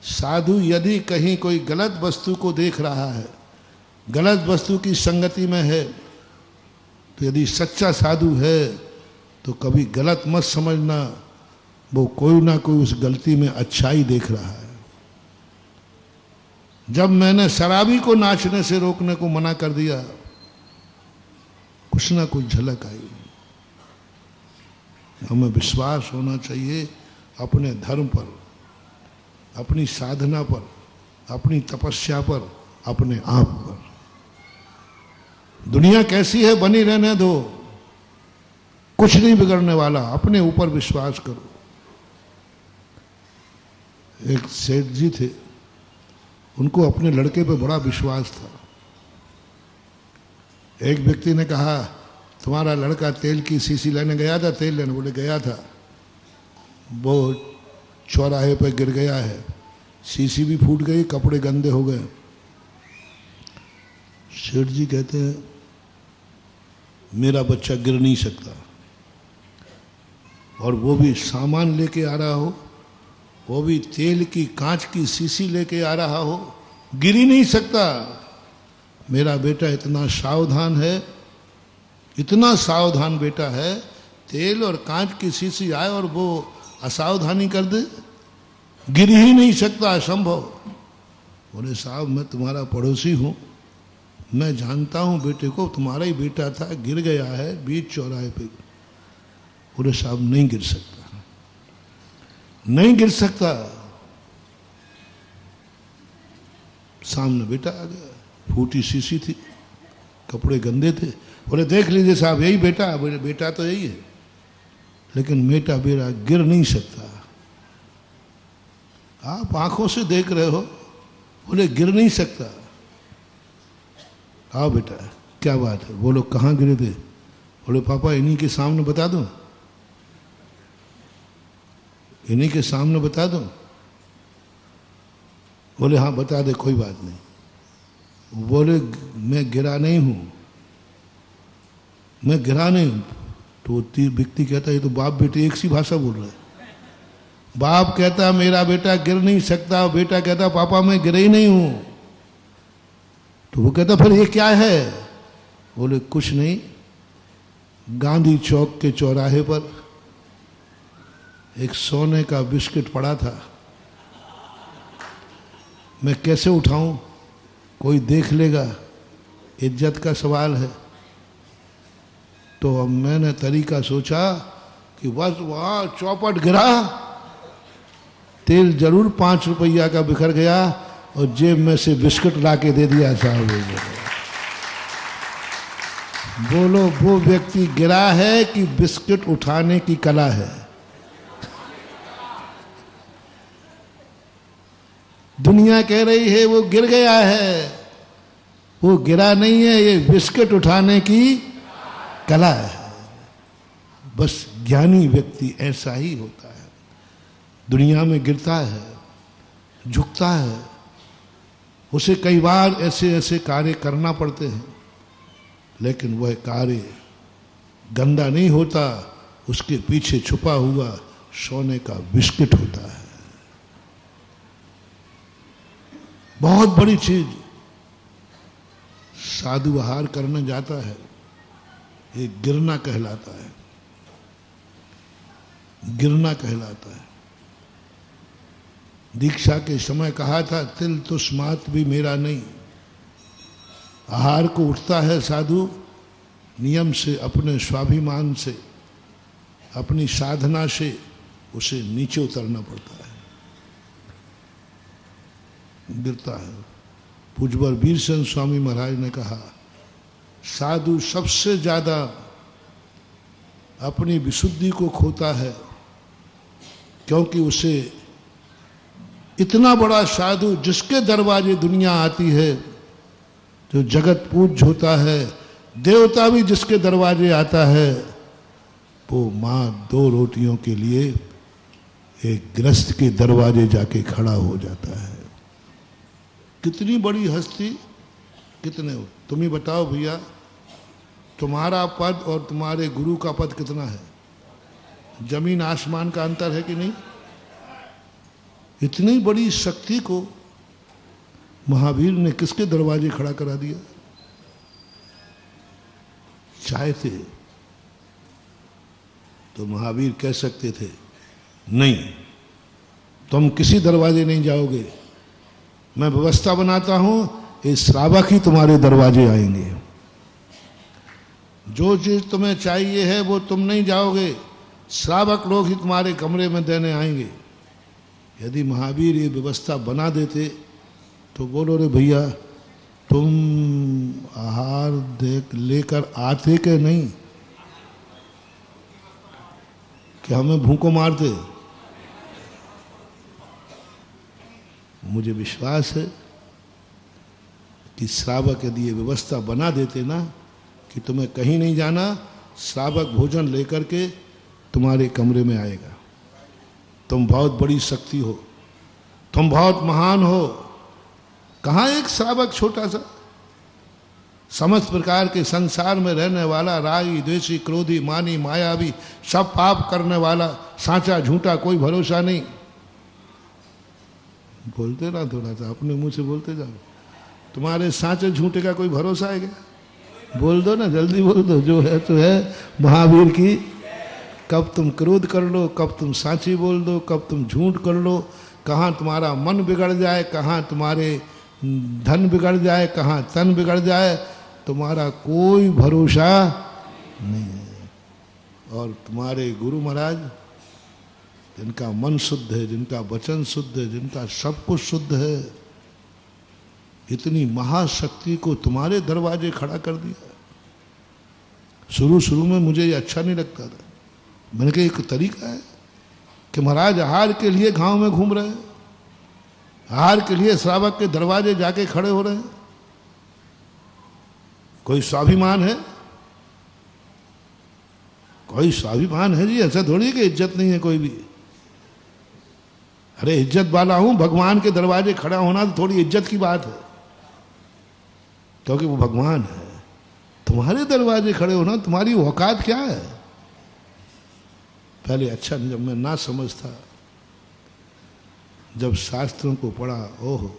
साधु यदि कहीं कोई गलत वस्तु को देख रहा है, गलत वस्तु की संगति में है, तो यदि सच्चा साधु है तो कभी गलत मत समझना, वो कोई ना कोई उस गलती में अच्छाई देख रहा है। जब मैंने शराबी को नाचने से रोकने को मना कर दिया, कुछ ना कुछ झलक आई। हमें विश्वास होना चाहिए अपने धर्म पर, अपनी साधना पर, अपनी तपस्या पर, अपने आप पर। दुनिया कैसी है बनी रहने दो, कुछ नहीं बिगड़ने वाला, अपने ऊपर विश्वास करो। एक सेठ जी थे, उनको अपने लड़के पे बड़ा विश्वास था। एक व्यक्ति ने कहा, तुम्हारा लड़का तेल की शीशी लेने गया था, तेल लेने? बोले गया था, वो चौराहे पे गिर गया है, शीशी भी फूट गई, कपड़े गंदे हो गए। सेठ जी कहते हैं, मेरा बच्चा गिर नहीं सकता, और वो भी सामान लेके आ रहा हो, वो भी तेल की कांच की शीशी लेके आ रहा हो, गिर ही नहीं सकता। मेरा बेटा इतना सावधान है, इतना सावधान बेटा है, तेल और कांच की शीशी आए और वो असावधानी कर दे, गिर ही नहीं सकता, असंभव। बोले साहब मैं तुम्हारा पड़ोसी हूं, मैं जानता हूं बेटे को, तुम्हारा ही बेटा था, गिर गया है बीच चौराहे पे। बोले साहब नहीं गिर सकता, नहीं गिर सकता। सामने बेटा आ गया, फूटी शीशी थी, कपड़े गंदे थे। बोले देख लीजिए साहब यही बेटा। बोले बेटा तो यही है, लेकिन बेटा मेरा गिर नहीं सकता। आप आंखों से देख रहे हो। बोले गिर नहीं सकता। आओ बेटा क्या बात है? बोलो कहाँ गिरे थे? बोले पापा इन्हीं के सामने बता दूं, इन्हीं के सामने बता दूं? बोले हाँ बता दे, कोई बात नहीं। बोले मैं गिरा नहीं हूं, मैं गिरा नहीं हूं। तो व्यक्ति कहता है ये तो बाप बेटे एक सी भाषा बोल रहे हैं। बाप कहता मेरा बेटा गिर नहीं सकता, बेटा कहता पापा मैं गिरे ही नहीं हूं। तो वो कहता फिर ये क्या है? बोले कुछ नहीं, गांधी चौक के चौराहे पर एक सोने का बिस्किट पड़ा था, मैं कैसे उठाऊं? कोई देख लेगा, इज्जत का सवाल है। तो अब मैंने तरीका सोचा कि बस वहां चौपट गिरा, तेल जरूर 5 रुपया का बिखर गया और जेब में से बिस्किट ला के दे दिया साहब। बोलो वो व्यक्ति गिरा है कि बिस्किट उठाने की कला है? दुनिया कह रही है वो गिर गया है, वो गिरा नहीं है, ये बिस्किट उठाने की कला है। बस ज्ञानी व्यक्ति ऐसा ही होता है, दुनिया में गिरता है, झुकता है, उसे कई बार ऐसे ऐसे कार्य करना पड़ते हैं, लेकिन वह कार्य गंदा नहीं होता, उसके पीछे छुपा हुआ सोने का बिस्किट होता है। बहुत बड़ी चीज, साधु आहार करने जाता है, ये गिरना कहलाता है, गिरना कहलाता है। दीक्षा के समय कहा था तिल तुष्मात भी मेरा नहीं। आहार को उठता है साधु, नियम से, अपने स्वाभिमान से, अपनी साधना से उसे नीचे उतरना पड़ता है, गिरता है। पूज्यवर वीरचंद स्वामी महाराज ने कहा साधु सबसे ज्यादा अपनी विशुद्धि को खोता है, क्योंकि उसे इतना बड़ा साधु जिसके दरवाजे दुनिया आती है, जो जगत पूज्य होता है, देवता भी जिसके दरवाजे आता है, वो माँ 2 रोटियों के लिए एक गृहस्थ के दरवाजे जाके खड़ा हो जाता है। कितनी बड़ी हस्ती, कितने हो तुम ही बताओ भैया, तुम्हारा पद और तुम्हारे गुरु का पद कितना है? जमीन आसमान का अंतर है कि नहीं? इतनी बड़ी शक्ति को महावीर ने किसके दरवाजे खड़ा करा दिया? चाहते तो महावीर कह सकते थे नहीं, तुम किसी दरवाजे नहीं जाओगे, मैं व्यवस्था बनाता हूं, ये श्रावक ही तुम्हारे दरवाजे आएंगे, जो चीज तुम्हें चाहिए है वो तुम नहीं जाओगे, श्रावक लोग ही तुम्हारे कमरे में देने आएंगे। यदि महावीर ये व्यवस्था बना देते तो बोलो रे भैया तुम आहार देख लेकर आते के नहीं, कि हमें भूखों मारते? मुझे विश्वास है कि श्रावक यदि ये व्यवस्था बना देते ना कि तुम्हें कहीं नहीं जाना, श्रावक भोजन लेकर के तुम्हारे कमरे में आएगा। तुम बहुत बड़ी शक्ति हो, तुम बहुत महान हो। कहाँ एक श्रावक छोटा सा, समस्त प्रकार के संसार में रहने वाला, रागी द्वेषी क्रोधी मानी मायावी, सब पाप करने वाला, साचा झूठा कोई भरोसा नहीं। बोलते ना थोड़ा सा, अपने मुंह से बोलते जाओ। तुम्हारे साचे झूठे का कोई भरोसा है क्या? बोल दो ना, जल्दी बोल दो, जो है तो है। महावीर की कब तुम क्रोध कर लो, कब तुम साची बोल दो, कब तुम झूठ कर लो, कहाँ तुम्हारा मन बिगड़ जाए, कहाँ तुम्हारे धन बिगड़ जाए, कहाँ तन बिगड़ जाए, तुम्हारा कोई भरोसा नहीं है। और तुम्हारे गुरु महाराज जिनका मन शुद्ध है, जिनका वचन शुद्ध है, जिनका सब कुछ शुद्ध है, इतनी महाशक्ति को तुम्हारे दरवाजे खड़ा कर दिया। शुरू शुरू में मुझे ये अच्छा नहीं लगता था। मैंने कहा एक तरीका है कि महाराज आहार के लिए गांव में घूम रहे हैं, आहार के लिए श्रावक के दरवाजे जाके खड़े हो रहे हैं। कोई स्वाभिमान है? कोई स्वाभिमान है जी? ऐसा थोड़ी कि इज्जत नहीं है कोई भी। अरे इज्जत वाला हूं, भगवान के दरवाजे खड़ा होना तो थोड़ी इज्जत की बात है, क्योंकि वो भगवान है। तुम्हारे दरवाजे खड़े होना, तुम्हारी औकात क्या है? पहले अच्छा नहीं, जब मैं ना समझता जब शास्त्रों को पढ़ा, ओहो,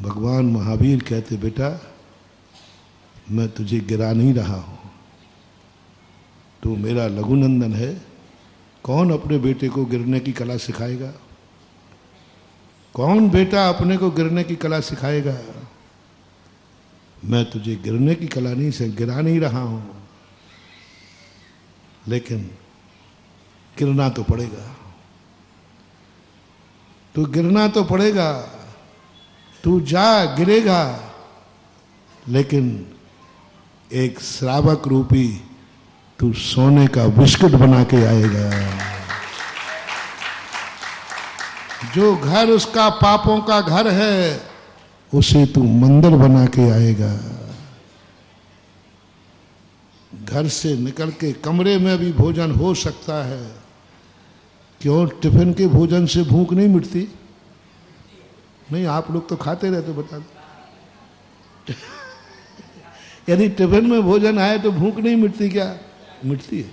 भगवान महावीर कहते बेटा मैं तुझे गिरा नहीं रहा हूं, तू मेरा लघुनंदन है। कौन अपने बेटे को गिरने की कला सिखाएगा? कौन बेटा अपने को गिरने की कला सिखाएगा? मैं तुझे गिरने की कला नहीं से गिरा नहीं रहा हूं, लेकिन गिरना तो पड़ेगा, तू गिरना तो पड़ेगा, तू जा गिरेगा, लेकिन एक श्रावक रूपी तू सोने का बिस्कुट बना के आएगा। जो घर उसका पापों का घर है, उसे तू मंदिर बना के आएगा। घर से निकल के कमरे में भी भोजन हो सकता है। क्यों टिफिन के भोजन से भूख नहीं मिटती? नहीं, आप लोग तो खाते रहते, बता दो। यदि टिफिन में भोजन आए तो भूख नहीं मिटती क्या? मिटती है।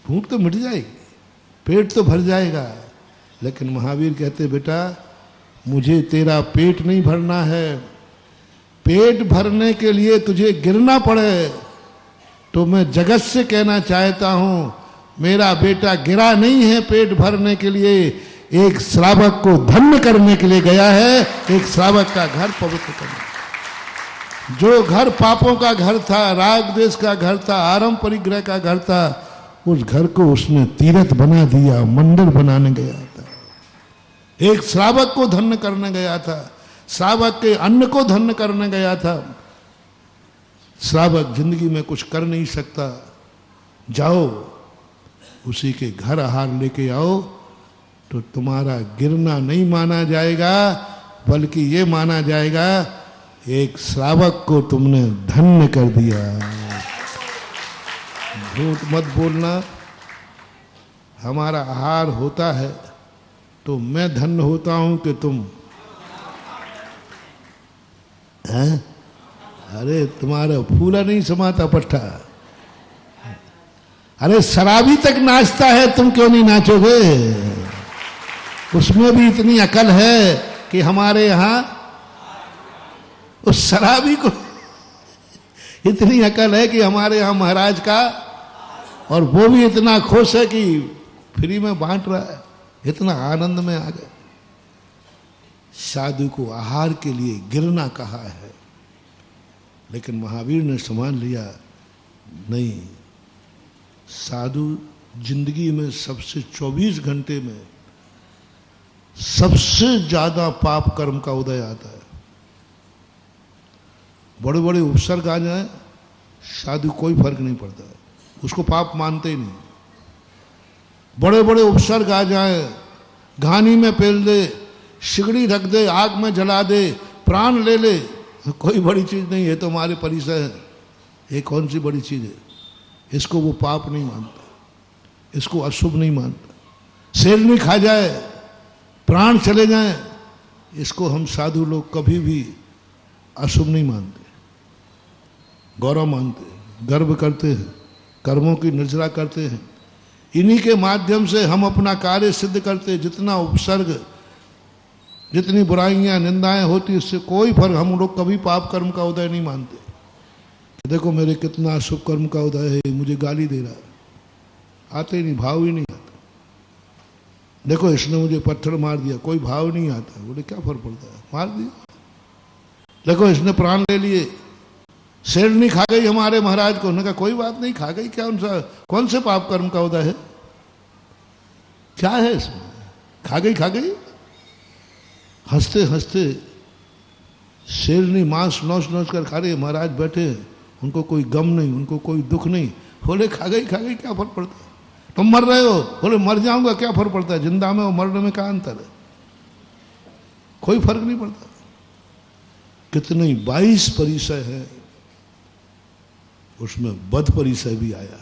भूख तो मिट जाएगी, पेट तो भर जाएगा, लेकिन महावीर कहते बेटा मुझे तेरा पेट नहीं भरना है। पेट भरने के लिए तुझे गिरना पड़े तो मैं जगत से कहना चाहता हूं, मेरा बेटा गिरा नहीं है पेट भरने के लिए, एक श्रावक को धन्य करने के लिए गया है, एक श्रावक का घर पवित्र करने। जो घर पापों का घर था, राग द्वेष का घर था, आरंभ परिग्रह का घर था, उस घर को उसने तीर्थ बना दिया, मंदिर बनाने गया था। एक श्रावक को धन्य करने गया था, श्रावक के अन्न को धन्य करने गया था। श्रावक जिंदगी में कुछ कर नहीं सकता, जाओ उसी के घर आहार लेके आओ, तो तुम्हारा गिरना नहीं माना जाएगा, बल्कि ये माना जाएगा एक श्रावक को तुमने धन्य कर दिया। झूठ मत बोलना। हमारा आहार होता है तो मैं धन्य होता हूं कि तुम हैं? अरे तुम्हारा फूला नहीं समाता पट्टा। अरे शराबी तक नाचता है, तुम क्यों नहीं नाचोगे? उसमें भी इतनी अकल है कि हमारे यहां उस शराबी को इतनी अकल है कि हमारे यहां महाराज का, और वो भी इतना खुश है कि फ्री में बांट रहा है, इतना आनंद में आ गए। साधु को आहार के लिए गिरना कहा है, लेकिन महावीर ने समझ लिया नहीं, साधु जिंदगी में सबसे 24 घंटे में सबसे ज्यादा पाप कर्म का उदय आता है। बड़े बड़े उपसर्ग आ जाए, साधु कोई फर्क नहीं पड़ता है, उसको पाप मानते ही नहीं। बड़े बड़े उपसर्ग आ जाए, घानी में पेल दे, सिगड़ी रख दे, आग में जला दे, प्राण ले ले, कोई बड़ी चीज नहीं है, तो हमारे परिसर है, ये कौन सी बड़ी चीज है? इसको वो पाप नहीं मानता, इसको अशुभ नहीं मानता। शेरनी खा जाए, प्राण चले जाए, इसको हम साधु लोग कभी भी अशुभ नहीं मानते, गौरव मानते, गर्व करते हैं, कर्मों की निर्जरा करते हैं। इन्हीं के माध्यम से हम अपना कार्य सिद्ध करते हैं। जितना उपसर्ग, जितनी बुराइयां निंदाएं होती, इससे कोई फर्क, हम लोग कभी पाप कर्म का उदय नहीं मानते। देखो मेरे कितना अशुभ कर्म का उदय है, मुझे गाली दे रहा है, आते ही नहीं, भाव ही नहीं आता। देखो इसने मुझे पत्थर मार दिया, कोई भाव नहीं आता, बोले क्या फर्क पड़ता है, मार दिया। देखो इसने प्राण ले लिए, शेरनी खा गई हमारे महाराज को, उन्होंने कहा कोई बात नहीं, खा गई, क्या उनसा कौन से पाप कर्म का उदय है, क्या है इसमें, खा गई खा गई। हंसते हंसते शेरनी मांस नौच नौच कर खा रही है, महाराज बैठे, उनको कोई गम नहीं, उनको कोई दुख नहीं। बोले खा गई क्या फर्क पड़ता है, तुम मर रहे हो, बोले मर जाऊंगा, क्या फर्क पड़ता है, जिंदा में और मरने में क्या अंतर है, कोई फर्क नहीं पड़ता। कितने 22 परिसर है, उसमें बद परिसर भी आया,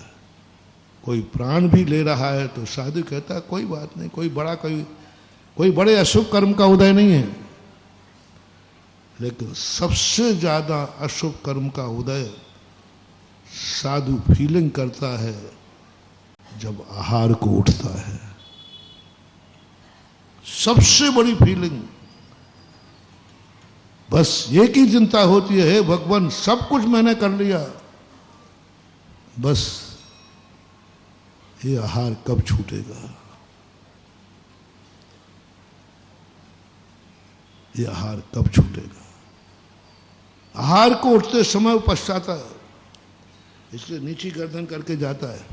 कोई प्राण भी ले रहा है तो साधु कहता है कोई बात नहीं, कोई बड़े अशुभ कर्म का उदय नहीं है। लेकिन सबसे ज्यादा अशुभ कर्म का उदय साधु फीलिंग करता है जब आहार को उठता है। सबसे बड़ी फीलिंग। बस एक ही चिंता होती है, हे भगवान सब कुछ मैंने कर लिया, बस ये आहार कब छूटेगा, ये आहार कब छूटेगा। आहार को उठते समय पछताता है, इसलिए नीची गर्दन करके जाता है।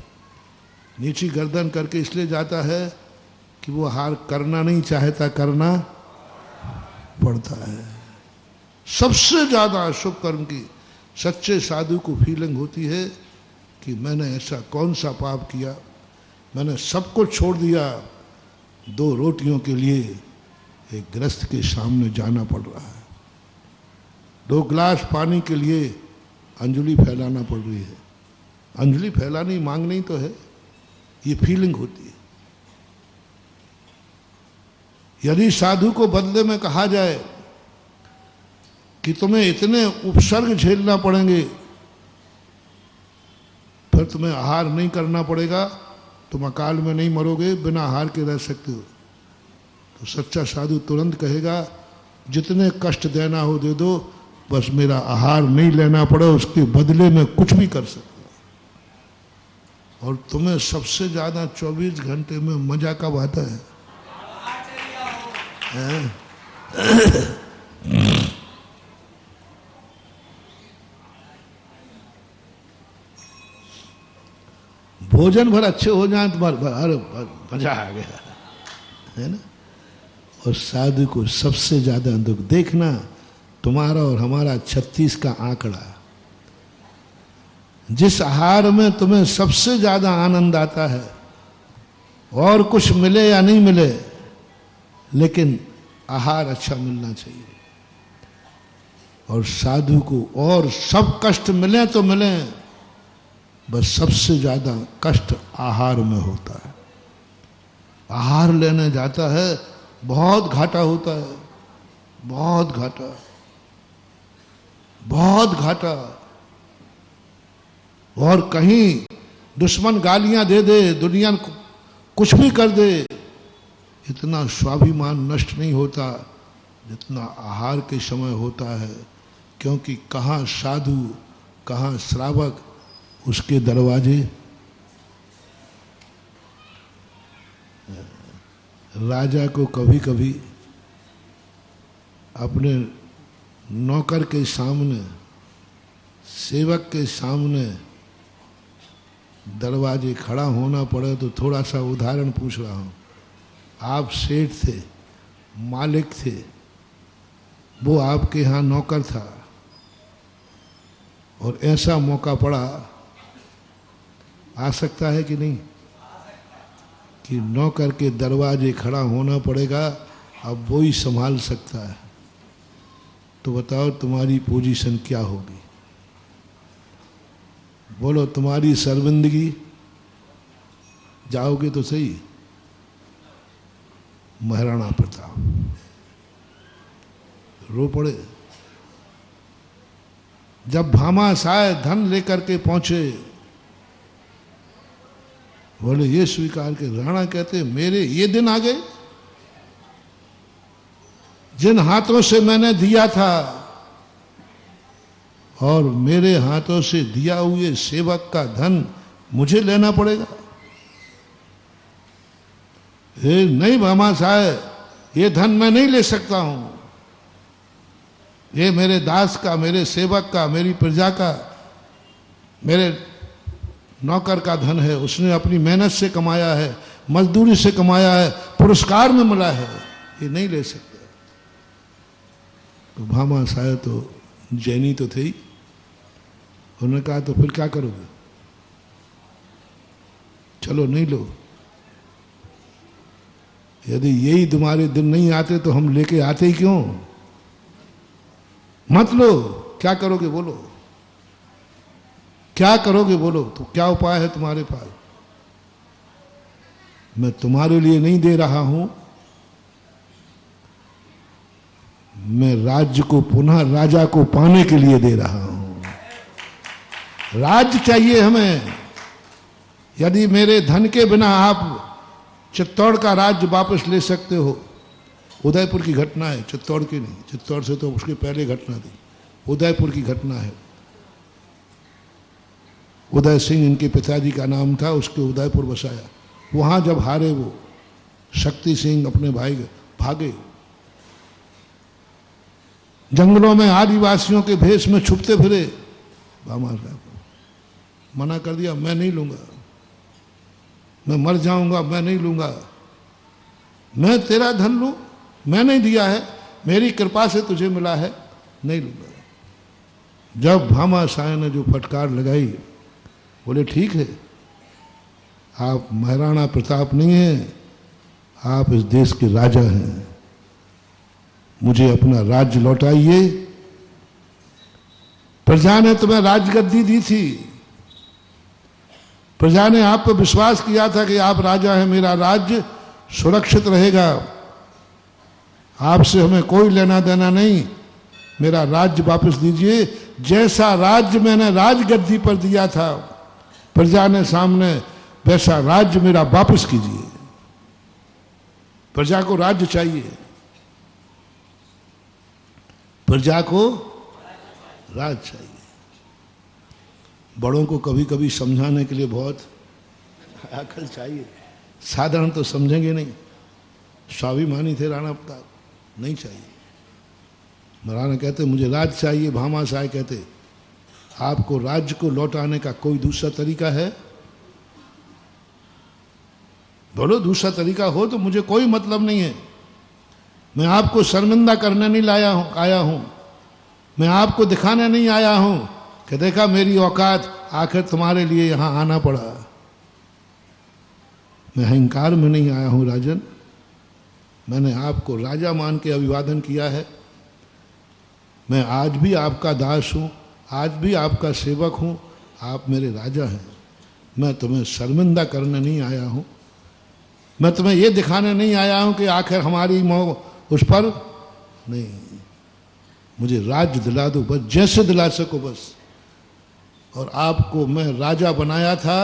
नीची गर्दन करके इसलिए जाता है कि वो आहार करना नहीं चाहता, करना पड़ता है। सबसे ज्यादा शुभ कर्म की सच्चे साधु को फीलिंग होती है कि मैंने ऐसा कौन सा पाप किया, मैंने सब कुछ छोड़ दिया, 2 रोटियों के लिए एक गृहस्थ के सामने जाना पड़ रहा है, 2 गिलास पानी के लिए अंजलि फैलाना पड़ रही है। अंजलि फैलानी मांगनी तो है, ये फीलिंग होती है। यदि साधु को बदले में कहा जाए कि तुम्हें इतने उपसर्ग झेलना पड़ेंगे, फिर तुम्हें आहार नहीं करना पड़ेगा, तुम अकाल में नहीं मरोगे, बिना आहार के रह सकते हो, तो सच्चा साधु तुरंत कहेगा जितने कष्ट देना हो दे दो, बस मेरा आहार नहीं लेना पड़े, उसके बदले में कुछ भी कर सकता। और तुम्हें सबसे ज्यादा 24 घंटे में मजा कब आता है? भोजन भर अच्छे हो जाए तो अरे मजा आ गया, है ना। और साधु को सबसे ज्यादा दुख, देखना तुम्हारा और हमारा 36 का आंकड़ा, जिस आहार में तुम्हें सबसे ज्यादा आनंद आता है, और कुछ मिले या नहीं मिले, लेकिन आहार अच्छा मिलना चाहिए। और साधु को और सब कष्ट मिले तो मिले, बस सबसे ज्यादा कष्ट आहार में होता है। आहार लेने जाता है, बहुत घाटा होता है, बहुत घाटा, बहुत घाटा। और कहीं दुश्मन गालियां दे दे, दुनिया कुछ भी कर दे, इतना स्वाभिमान नष्ट नहीं होता जितना आहार के समय होता है। क्योंकि कहाँ साधु कहाँ श्रावक, उसके दरवाजे। राजा को कभी कभी अपने नौकर के सामने, सेवक के सामने दरवाजे खड़ा होना पड़े, तो थोड़ा सा उदाहरण पूछ रहा हूँ। आप सेठ थे, मालिक थे, वो आपके यहाँ नौकर था, और ऐसा मौका पड़ा, आ सकता है कि नहीं, कि नौकर के दरवाजे खड़ा होना पड़ेगा, अब वो ही संभाल सकता है। तो बताओ तुम्हारी पोजीशन क्या होगी? बोलो, तुम्हारी शर्मिंदगी, जाओगे तो सही। महाराणा प्रताप रो पड़े। जब भामाशाह धन लेकर के पहुंचे, बोले ये स्वीकार के। राणा कहते मेरे ये दिन आ गए, जिन हाथों से मैंने दिया था, और मेरे हाथों से दिया हुए सेवक का धन मुझे लेना पड़ेगा। नहीं भामाशाह, ये धन मैं नहीं ले सकता हूं, ये मेरे दास का, मेरे सेवक का, मेरी प्रजा का, मेरे नौकर का धन है। उसने अपनी मेहनत से कमाया है, मजदूरी से कमाया है, पुरस्कार में मिला है, ये नहीं ले सकता। तो भामाशाह तो जैनी तो थे ही। उन्होंने कहा तो फिर क्या करोगे? चलो नहीं लो, यदि यही तुम्हारे दिन नहीं आते तो हम लेके आते ही क्यों? मत लो। क्या करोगे बोलो, क्या करोगे बोलो? तो क्या उपाय है तुम्हारे पास? मैं तुम्हारे लिए नहीं दे रहा हूं, मैं राज्य को पुनः राजा को पाने के लिए दे रहा हूं। राज्य चाहिए हमें। यदि मेरे धन के बिना आप चित्तौड़ का राज्य वापस ले सकते हो, उदयपुर की घटना है, चित्तौड़ की नहीं। चित्तौड़ से तो उसकी पहले घटना थी, उदयपुर की घटना है। उदय सिंह इनके पिताजी का नाम था, उसके उदयपुर बसाया। वहां जब हारे वो, शक्ति सिंह अपने भाई भागे, जंगलों में आदिवासियों के भेष में छुपते फिरे। भामा साहब मना कर दिया, मैं नहीं लूंगा, मैं मर जाऊंगा, मैं नहीं लूंगा। मैं तेरा धन लूं? मैं नहीं दिया है, मेरी कृपा से तुझे मिला है, नहीं लूंगा। जब भामा साय ने जो फटकार लगाई, बोले ठीक है, आप महाराणा प्रताप नहीं हैं, आप इस देश के राजा हैं, मुझे अपना राज्य लौटाइए। प्रजा ने तुम्हें राजगद्दी दी थी, प्रजा ने आप पर विश्वास किया था कि आप राजा हैं, मेरा राज्य सुरक्षित रहेगा, आपसे हमें कोई लेना देना नहीं, मेरा राज्य वापस दीजिए। जैसा राज्य मैंने राजगद्दी पर दिया था प्रजा ने सामने, वैसा राज्य मेरा वापस कीजिए। प्रजा को राज्य चाहिए, प्रजा को राज चाहिए। बड़ों को कभी कभी समझाने के लिए बहुत अकल चाहिए, साधारण तो समझेंगे नहीं। स्वाभिमानी थे राणा प्रताप, नहीं चाहिए। महाराणा कहते मुझे राज चाहिए, भामा साय कहते आपको राज्य को लौटाने का कोई दूसरा तरीका है? बोलो, दूसरा तरीका हो तो मुझे कोई मतलब नहीं है। मैं आपको शर्मिंदा करने नहीं आया हूं, मैं आपको दिखाने नहीं आया हूं कि देखा मेरी औकात, आखिर तुम्हारे लिए यहां आना पड़ा। मैं अहंकार में नहीं आया हूं राजन, मैंने आपको राजा मान के अभिवादन किया है। मैं आज भी आपका दास हूं, आज भी आपका सेवक हूं, आप मेरे राजा हैं। मैं तुम्हें शर्मिंदा करने नहीं आया हूं, मैं तुम्हें यह दिखाने नहीं आया हूं कि आखिर हमारी मोह उस पर नहीं। मुझे राज्य दिला दो बस, जैसे दिला सको बस। और आपको मैं राजा बनाया था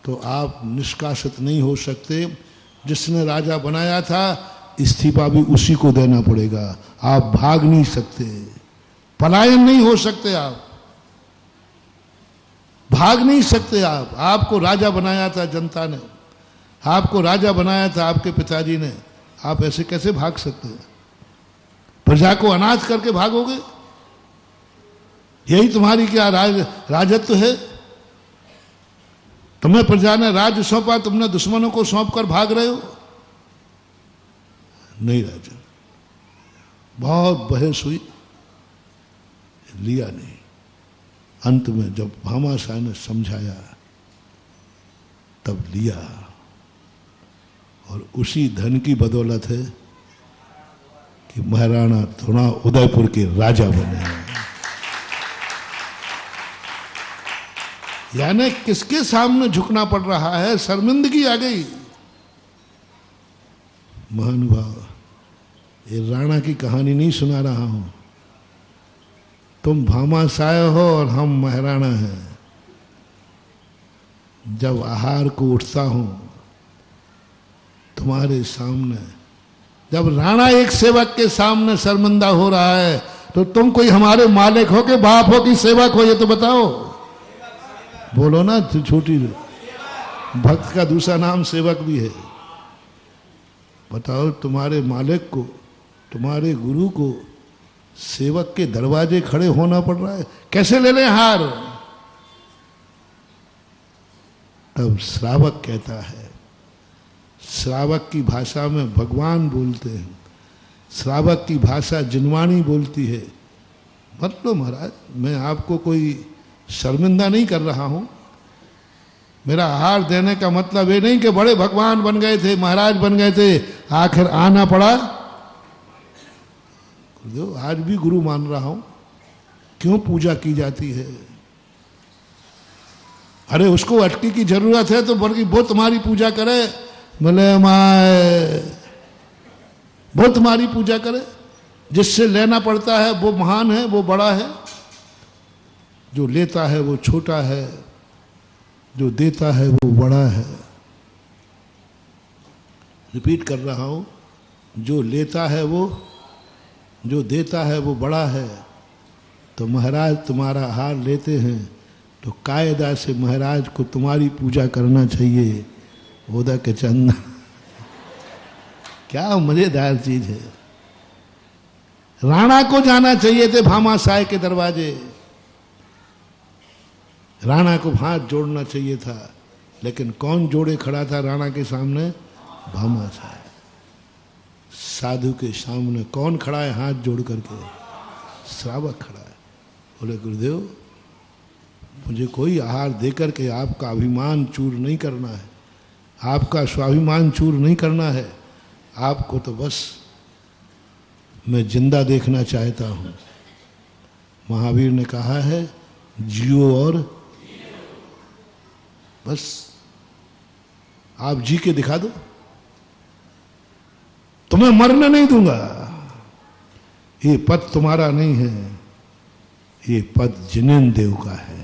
तो आप निष्कासित नहीं हो सकते। जिसने राजा बनाया था इस्तीफा भी उसी को देना पड़ेगा। आप भाग नहीं सकते, पलायन नहीं हो सकते, आप भाग नहीं सकते। आपको राजा बनाया था जनता ने, आपको राजा बनाया था आपके पिताजी ने, आप ऐसे कैसे भाग सकते हैं? प्रजा को अनाथ करके भागोगे? यही तुम्हारी क्या राजत्व है? तुम्हें प्रजा ने राज्य सौंपा, तुमने दुश्मनों को सौंपकर भाग रहे हो? नहीं राजन, बहुत बहस हुई, लिया नहीं। अंत में जब भामा साय ने समझाया तब लिया, और उसी धन की बदौलत है कि महाराणा थोड़ा उदयपुर के राजा बने हैं। यानी किसके सामने झुकना पड़ रहा है? शर्मिंदगी आ गई। महानुभाव, ये राणा की कहानी नहीं सुना रहा हूं, तुम भामा साय हो और हम महाराणा हैं। जब आहार को उठता हूं तुम्हारे सामने, जब राणा एक सेवक के सामने शर्मिंदा हो रहा है, तो तुम कोई हमारे मालिक हो कि बाप हो कि सेवक हो? ये तो बताओ, बोलो ना। छोटी भक्त का दूसरा नाम सेवक भी है। बताओ, तुम्हारे मालिक को, तुम्हारे गुरु को सेवक के दरवाजे खड़े होना पड़ रहा है, कैसे ले लें हार? तब श्रावक कहता है, श्रावक की भाषा में भगवान बोलते हैं, श्रावक की भाषा जिनवाणी बोलती है। मतलब महाराज, मैं आपको कोई शर्मिंदा नहीं कर रहा हूं। मेरा आहार देने का मतलब ये नहीं कि बड़े भगवान बन गए थे, महाराज बन गए थे, आखिर आना पड़ा। जो आज भी गुरु मान रहा हूं, क्यों पूजा की जाती है? अरे उसको अटकी की जरूरत है तो बल्कि वो तुम्हारी पूजा करे, बोले माए, वो तुम्हारी पूजा करे। जिससे लेना पड़ता है वो महान है, वो बड़ा है, जो लेता है वो छोटा है, जो देता है वो बड़ा है। रिपीट कर रहा हूं, जो लेता है वो, जो देता है वो बड़ा है। तो महाराज तुम्हारा हार लेते हैं तो कायदा से महाराज को तुम्हारी पूजा करना चाहिए। ओदा के चंदन क्या मजेदार चीज है। राणा को जाना चाहिए थे भामाशाह के दरवाजे, राणा को हाथ जोड़ना चाहिए था, लेकिन कौन जोड़े खड़ा था राणा के सामने? भामाशाह। साधु के सामने कौन खड़ा है हाथ जोड़ करके? श्रावक खड़ा है। बोले गुरुदेव मुझे कोई आहार देकर के आपका अभिमान चूर नहीं करना है, आपका स्वाभिमान चूर नहीं करना है, आपको तो बस मैं जिंदा देखना चाहता हूं। महावीर ने कहा है जियो और बस आप जी के दिखा दो, तुम्हें मरने नहीं दूंगा। ये पद तुम्हारा नहीं है, ये पद जिनेन्द्र देव का है।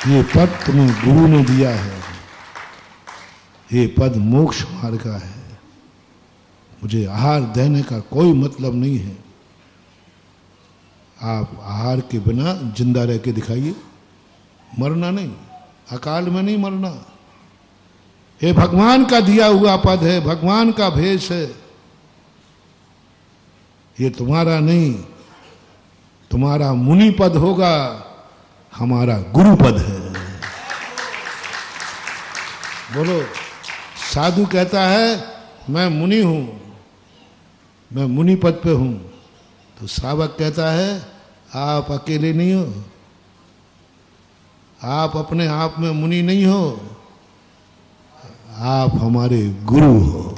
ये पद तुम्हें गुरु ने दिया है, ये पद मोक्ष मार्ग का है। मुझे आहार देने का कोई मतलब नहीं है। आप आहार के बिना जिंदा रह के दिखाइए, मरना नहीं, अकाल में नहीं मरना। ये भगवान का दिया हुआ पद है, भगवान का भेष है, ये तुम्हारा नहीं। तुम्हारा मुनि पद होगा, हमारा गुरु पद है। बोलो, साधु कहता है मैं मुनि हूं, मैं मुनि पद पे हूं, तो श्रावक कहता है आप अकेले नहीं हो, आप अपने आप में मुनि नहीं हो, आप हमारे गुरु हो।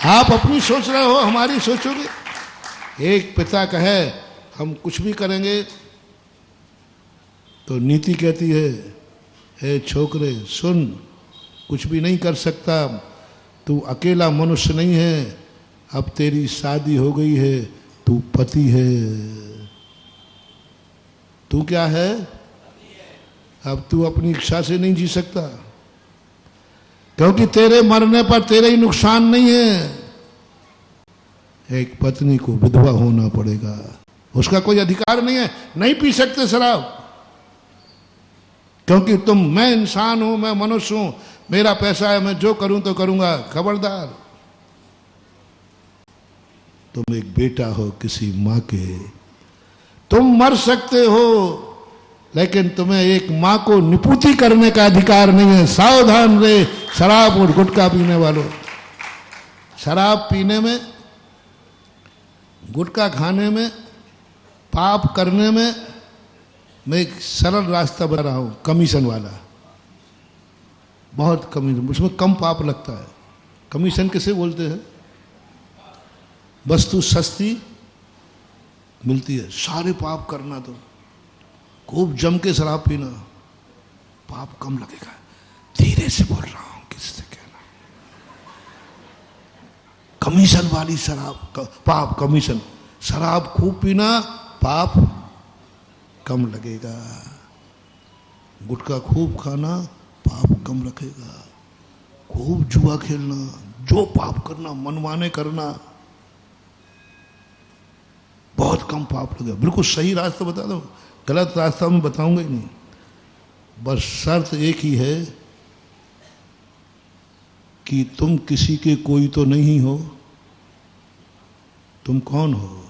आप अपनी सोच रहे हो, हमारी सोचोगे। एक पिता कहे हम कुछ भी करेंगे तो नीति कहती है हे छोकरे सुन, कुछ भी नहीं कर सकता, तू अकेला मनुष्य नहीं है, अब तेरी शादी हो गई है, तू पति है। तू क्या है? अब तू अपनी इच्छा से नहीं जी सकता, क्योंकि तेरे मरने पर तेरे ही नुकसान नहीं है। एक पत्नी को विधवा होना पड़ेगा, उसका कोई अधिकार नहीं है। नहीं पी सकते शराब, क्योंकि मैं इंसान हूं, मैं मनुष्य हूं, मेरा पैसा है, मैं जो करूं तो करूंगा। खबरदार, तुम एक बेटा हो किसी मां के, तुम मर सकते हो, लेकिन तुम्हें एक मां को निपुति करने का अधिकार नहीं है। सावधान रहे शराब और गुटखा पीने वालों। शराब पीने में, गुटखा खाने में, पाप करने में मैं एक सरल रास्ता बता रहा हूं, कमीशन वाला। बहुत कमीशन, उसमें कम पाप लगता है। कमीशन किसे बोलते हैं? वस्तु सस्ती मिलती है, सारे पाप करना, तो खूब जम के शराब पीना, पाप कम लगेगा। धीरे से बोल रहा हूं, किससे कहना। कमीशन वाली शराब, पाप कमीशन। शराब खूब पीना, पाप कम लगेगा। गुटखा खूब खाना, पाप कम रखेगा। खूब जुआ खेलना, जो पाप करना, मनमाने करना, बहुत कम पाप लगेगा। बिल्कुल सही रास्ता बता दो, गलत रास्ता मैं बताऊंगा ही नहीं। बस शर्त एक ही है कि तुम किसी के कोई तो नहीं हो। तुम कौन हो?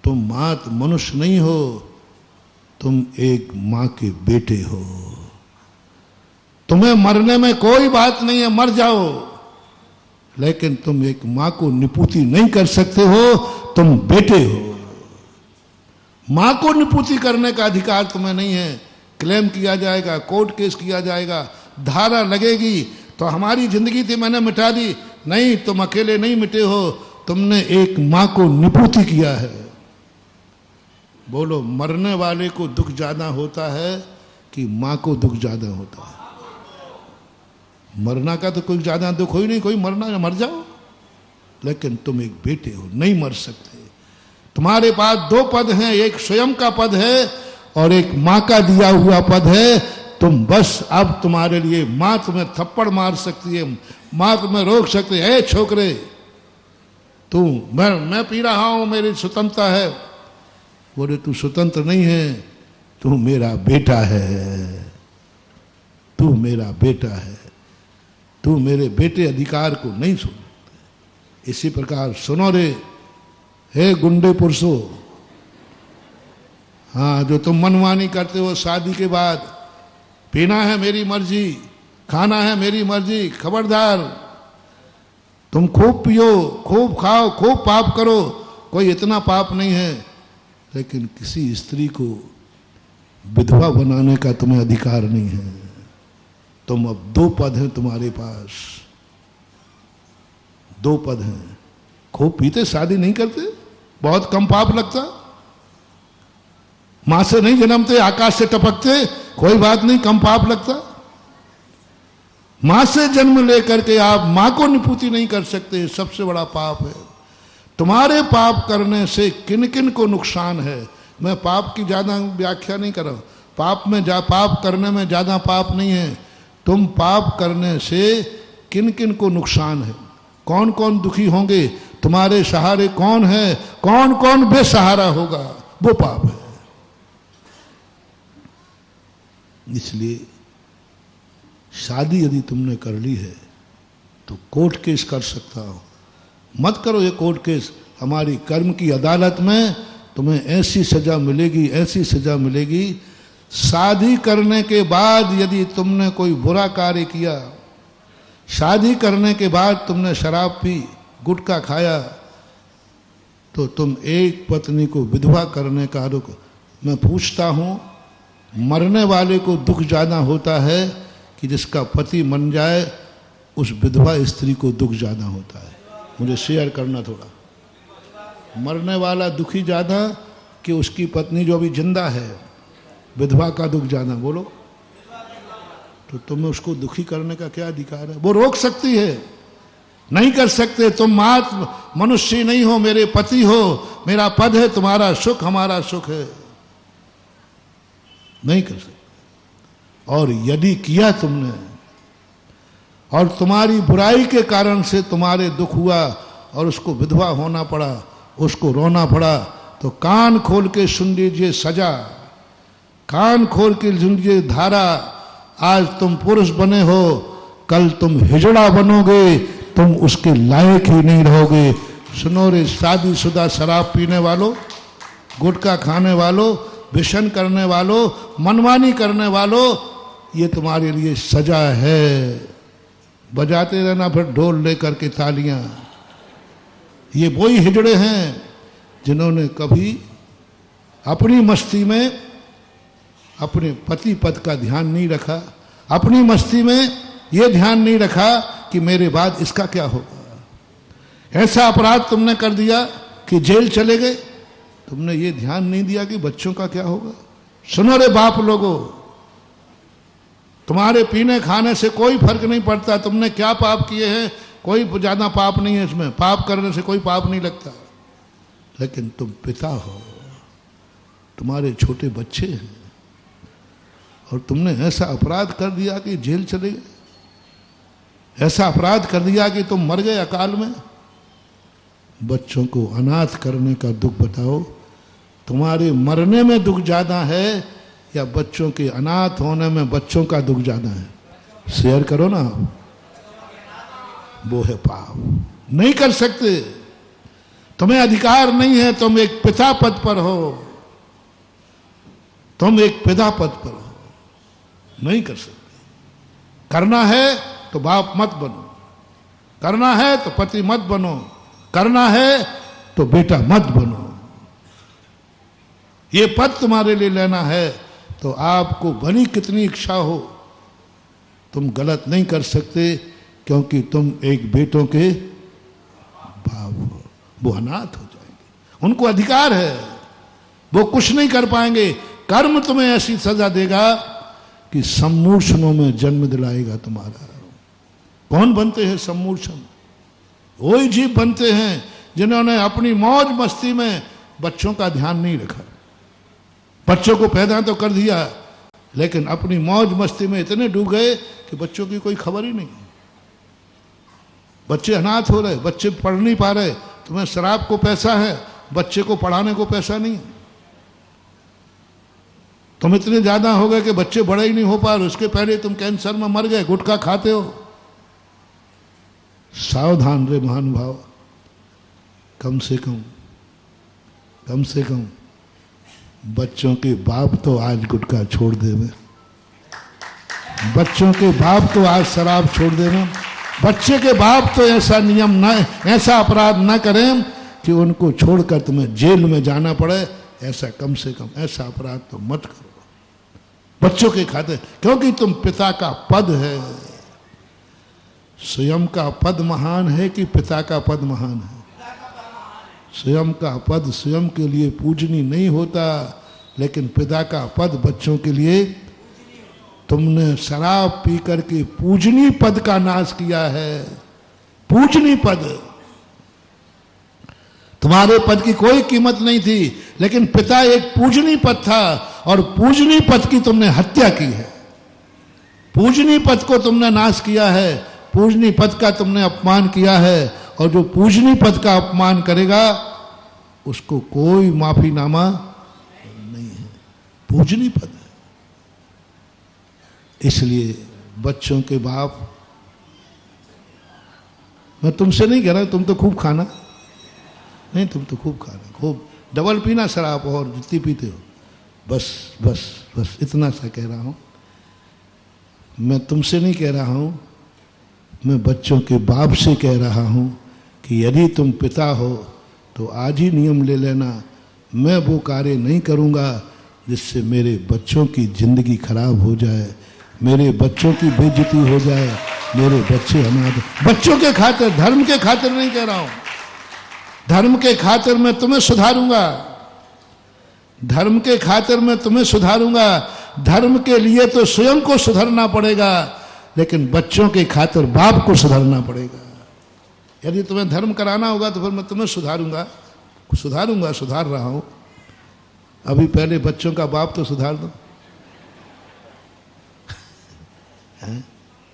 तुम मात मनुष्य नहीं हो, तुम एक मां के बेटे हो। तुम्हें मरने में कोई बात नहीं है, मर जाओ, लेकिन तुम एक मां को निपुति नहीं कर सकते हो, तुम बेटे हो। मां को निपुति करने का अधिकार तुम्हें नहीं है। क्लेम किया जाएगा, कोर्ट केस किया जाएगा, धारा लगेगी, तो हमारी जिंदगी थी मैंने मिटा दी। नहीं, तुम अकेले नहीं मिटे हो, तुमने एक मां को निपुति किया है। बोलो, मरने वाले को दुख ज्यादा होता है कि मां को दुख ज्यादा होता है? मरना का तो कोई ज्यादा दुख हो ही नहीं, कोई मरना, मर जाओ, लेकिन तुम एक बेटे हो, नहीं मर सकते। तुम्हारे पास दो पद हैं, एक स्वयं का पद है और एक मां का दिया हुआ पद है। तुम बस अब तुम्हारे लिए मां तुम्हें थप्पड़ मार सकती है, मां तुम्हें रोक सकती है, छोकरे तू मैं पी रहा हूं, मेरी स्वतंत्रता है। बोले तू स्वतंत्र नहीं है, तू मेरा बेटा है, तू मेरा बेटा है, तू मेरे बेटे अधिकार को नहीं सुन। इसी प्रकार सुनो रे हे गुंडे पुरुषों, हाँ जो तुम मनमानी करते हो शादी के बाद, पीना है मेरी मर्जी, खाना है मेरी मर्जी, खबरदार तुम खूब पियो, खूब खाओ, खूब पाप करो, कोई इतना पाप नहीं है, लेकिन किसी स्त्री को विधवा बनाने का तुम्हें अधिकार नहीं है। तुम अब 2 पद हैं तुम्हारे पास, 2 पद हैं। खूब पीते शादी नहीं करते, बहुत कम पाप लगता, मां से नहीं जन्मते, आकाश से टपकते, कोई बात नहीं, कम पाप लगता। मां से जन्म लेकर के आप मां को निपुति नहीं कर सकते, सबसे बड़ा पाप है। तुम्हारे पाप करने से किन किन को नुकसान है, मैं पाप की ज्यादा व्याख्या नहीं कर रहा हूं। पाप करने में ज्यादा पाप नहीं है, तुम पाप करने से किन किन को नुकसान है, कौन कौन दुखी होंगे, तुम्हारे सहारे कौन है, कौन कौन बेसहारा होगा, वो पाप है। इसलिए शादी यदि तुमने कर ली है तो कोर्ट केस कर सकता हो, मत करो ये कोर्ट केस। हमारी कर्म की अदालत में तुम्हें ऐसी सजा मिलेगी, ऐसी सजा मिलेगी। शादी करने के बाद यदि तुमने कोई बुरा कार्य किया, शादी करने के बाद तुमने शराब पी, गुटखा खाया, तो तुम एक पत्नी को विधवा करने का आरोप। मैं पूछता हूं, मरने वाले को दुख ज्यादा होता है कि जिसका पति मर जाए, उस विधवा स्त्री को दुख ज्यादा होता है? मुझे शेयर करना थोड़ा। मरने वाला दुखी ज्यादा कि उसकी पत्नी जो अभी जिंदा है, विधवा का दुख ज्यादा? बोलो। तो तुम्हें उसको दुखी करने का क्या अधिकार है? वो रोक सकती है, नहीं कर सकते। तुम मनुष्य नहीं हो, मेरे पति हो, मेरा पद है, तुम्हारा सुख हमारा सुख है, नहीं कर सकते। और यदि किया तुमने और तुम्हारी बुराई के कारण से तुम्हारे दुख हुआ और उसको विधवा होना पड़ा, उसको रोना पड़ा, तो कान खोल के सुन लीजिए सजा, कान खोल के सुन लीजिए धारा। आज तुम पुरुष बने हो, कल तुम हिजड़ा बनोगे, तुम उसके लायक ही नहीं रहोगे। सुनो रे शादीशुदा शराब पीने वालों, गुटखा खाने वालों, व्यसन करने वालों, मनमानी करने वालों, ये तुम्हारे लिए सजा है। बजाते रहना फिर ढोल लेकर के तालियां। ये वही हिजड़े हैं जिन्होंने कभी अपनी मस्ती में अपने पति पद का ध्यान नहीं रखा, अपनी मस्ती में ये ध्यान नहीं रखा कि मेरे बाद इसका क्या होगा। ऐसा अपराध तुमने कर दिया कि जेल चले गए, तुमने ये ध्यान नहीं दिया कि बच्चों का क्या होगा। सुनो रे बाप लोगों, तुम्हारे पीने खाने से कोई फर्क नहीं पड़ता, तुमने क्या पाप किए हैं, कोई ज्यादा पाप नहीं है इसमें, पाप करने से कोई पाप नहीं लगता। लेकिन तुम पिता हो, तुम्हारे छोटे बच्चे हैं, और तुमने ऐसा अपराध कर दिया कि जेल चले गए, ऐसा अपराध कर दिया कि तुम मर गए अकाल में। बच्चों को अनाथ करने का दुख बताओ, तुम्हारे मरने में दुख ज्यादा है या बच्चों के अनाथ होने में बच्चों का दुख ज्यादा है? शेयर करो ना। वो है पाप, नहीं कर सकते, तुम्हें अधिकार नहीं है। तुम एक पिता पद पर हो, तुम एक पिता पद पर हो, नहीं कर सकते। करना है तो बाप मत बनो, करना है तो पति मत बनो, करना है तो बेटा मत बनो। ये पद तुम्हारे लिए लेना है तो आपको भली कितनी इच्छा हो, तुम गलत नहीं कर सकते, क्योंकि तुम एक बेटों के बाप हो। वो अनाथ हो जाएंगे, उनको अधिकार है, वो कुछ नहीं कर पाएंगे। कर्म तुम्हें ऐसी सजा देगा कि सम्मूर्छनों में जन्म दिलाएगा तुम्हारा। कौन बनते हैं सम्मूर्छन? वही जीव बनते हैं जिन्होंने अपनी मौज मस्ती में बच्चों का ध्यान नहीं रखा। बच्चों को पैदा तो कर दिया, लेकिन अपनी मौज मस्ती में इतने डूब गए कि बच्चों की कोई खबर ही नहीं। बच्चे अनाथ हो रहे, बच्चे पढ़ नहीं पा रहे। तुम्हें शराब को पैसा है, बच्चे को पढ़ाने को पैसा नहीं। तुम इतने ज्यादा हो गए कि बच्चे बड़े ही नहीं हो पा रहे, उसके पहले तुम कैंसर में मर गए, गुटखा खाते हो। सावधान रे महानुभाव, कम से कम बच्चों के बाप तो आज गुटखा छोड़ देवे, बच्चों के बाप तो आज शराब छोड़ देवे, बच्चे के बाप तो ऐसा नियम न, ऐसा अपराध न करें कि उनको छोड़कर तुम्हें जेल में जाना पड़े। ऐसा कम से कम ऐसा अपराध तो मत करो बच्चों के खातिर, क्योंकि तुम पिता का पद है। स्वयं का पद महान है कि पिता का पद महान है? स्वयं का पद स्वयं के लिए पूजनीय नहीं होता, लेकिन पिता का पद बच्चों के लिए। तुमने शराब पी करके पूजनीय पद का नाश किया है। पूजनीय पद, तुम्हारे पद की कोई कीमत नहीं थी, लेकिन पिता एक पूजनीय पद था और पूजनीय पद की तुमने हत्या की है। पूजनीय पद को तुमने नाश किया है, पूजनीय पद का तुमने अपमान किया है, और जो पूजनीय पद का अपमान करेगा उसको कोई माफीनामा नहीं है। पूजनीय पद है। इसलिए बच्चों के बाप, मैं तुमसे नहीं कह रहा तुम तो खूब खाना, नहीं तुम तो खूब खाना, खूब डबल पीना शराब और जितनी पीते हो, बस बस बस इतना सा कह रहा हूं। मैं तुमसे नहीं कह रहा हूं, मैं बच्चों के बाप से कह रहा हूं कि यदि तुम पिता हो तो आज ही नियम ले लेना, मैं वो कार्य नहीं करूंगा जिससे मेरे बच्चों की जिंदगी खराब हो जाए, मेरे बच्चों की बेइज्जती हो जाए, मेरे बच्चे अनाथ। बच्चों के खातिर, धर्म के खातिर नहीं कह रहा हूं। धर्म के खातिर मैं तुम्हें सुधारूंगा, धर्म के खातिर मैं तुम्हें सुधारूंगा। धर्म के लिए तो स्वयं को सुधरना पड़ेगा, लेकिन बच्चों के खातिर बाप को सुधरना पड़ेगा। यदि तुम्हें धर्म कराना होगा तो फिर मैं तुम्हें सुधारूंगा, सुधार रहा हूं। अभी पहले बच्चों का बाप तो सुधार दो।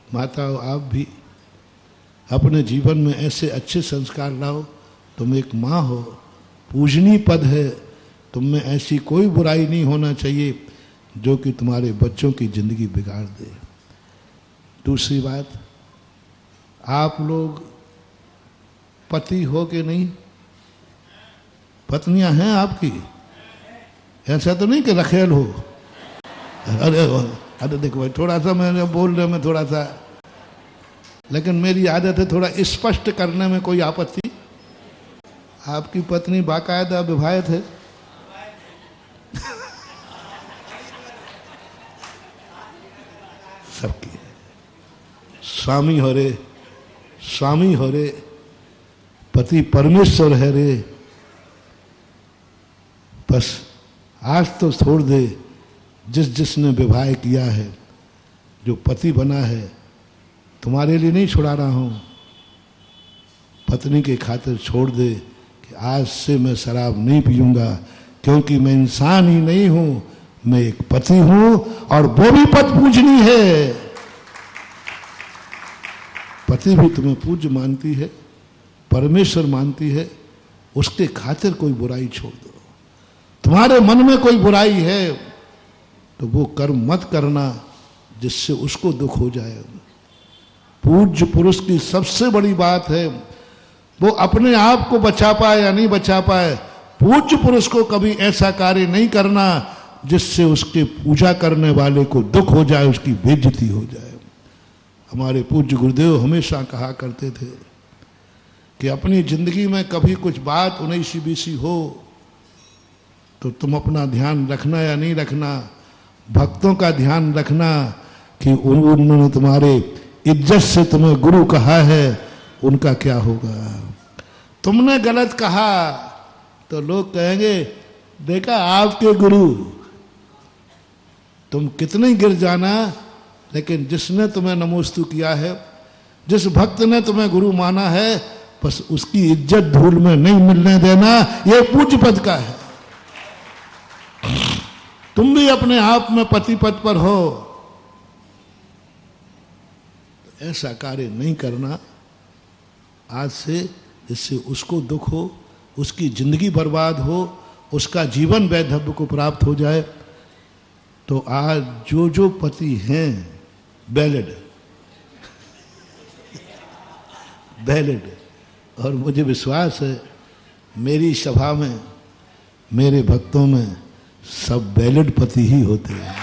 माताओं, आप भी अपने जीवन में ऐसे अच्छे संस्कार लाओ। तुम एक माँ हो, पूजनीय पद है, तुम में ऐसी कोई बुराई नहीं होना चाहिए जो कि तुम्हारे बच्चों की जिंदगी बिगाड़ दे। दूसरी बात, आप लोग पति हो कि नहीं? पत्नियां हैं आपकी? ऐसा तो नहीं कि रखेल हो। अरे देखो भाई, थोड़ा सा मैं बोल रहा, मैं थोड़ा सा, लेकिन मेरी आदत है थोड़ा स्पष्ट करने में कोई आपत्ति? आपकी पत्नी बाकायदा विवाहित है? सबकी। स्वामी हो रे, स्वामी हो रे, पति परमेश्वर है रे। बस आज तो छोड़ दे, जिसने विवाह किया है, जो पति बना है, तुम्हारे लिए नहीं छुड़ा रहा हूं, पत्नी के खातिर छोड़ दे कि आज से मैं शराब नहीं पीऊंगा, क्योंकि मैं इंसान ही नहीं हूं, मैं एक पति हूं, और वो भी पद पूजनी है। पति भी तुम्हें पूज्य मानती है, परमेश्वर मानती है, उसके खातिर कोई बुराई छोड़ दो। तुम्हारे मन में कोई बुराई है तो वो कर्म मत करना जिससे उसको दुख हो जाए। पूज्य पुरुष की सबसे बड़ी बात है वो अपने आप को बचा पाए या नहीं बचा पाए, पूज्य पुरुष को कभी ऐसा कार्य नहीं करना जिससे उसके पूजा करने वाले को दुख हो जाए, उसकी बेइज्जती हो जाए। हमारे पूज्य गुरुदेव हमेशा कहा करते थे कि अपनी जिंदगी में कभी कुछ बात 19-20 हो तो तुम अपना ध्यान रखना या नहीं रखना, भक्तों का ध्यान रखना कि उन्होंने तुम्हारे इज्जत से तुम्हें गुरु कहा है, उनका क्या होगा। तुमने गलत कहा तो लोग कहेंगे देखा आपके गुरु, तुम कितने गिर जाना, लेकिन जिसने तुम्हें नमोस्तु किया है, जिस भक्त ने तुम्हें गुरु माना है, बस उसकी इज्जत धूल में नहीं मिलने देना, यह पूज्य पद का है। तुम भी अपने आप में पति पद पर हो, तो ऐसा कार्य नहीं करना आज से, जिससे उसको दुख हो, उसकी जिंदगी बर्बाद हो, उसका जीवन वैधव्य को प्राप्त हो जाए। तो आज जो जो पति हैं बैलेड बैलेड, और मुझे विश्वास है मेरी सभा में, मेरे भक्तों में सब बैलेड पति ही होते हैं।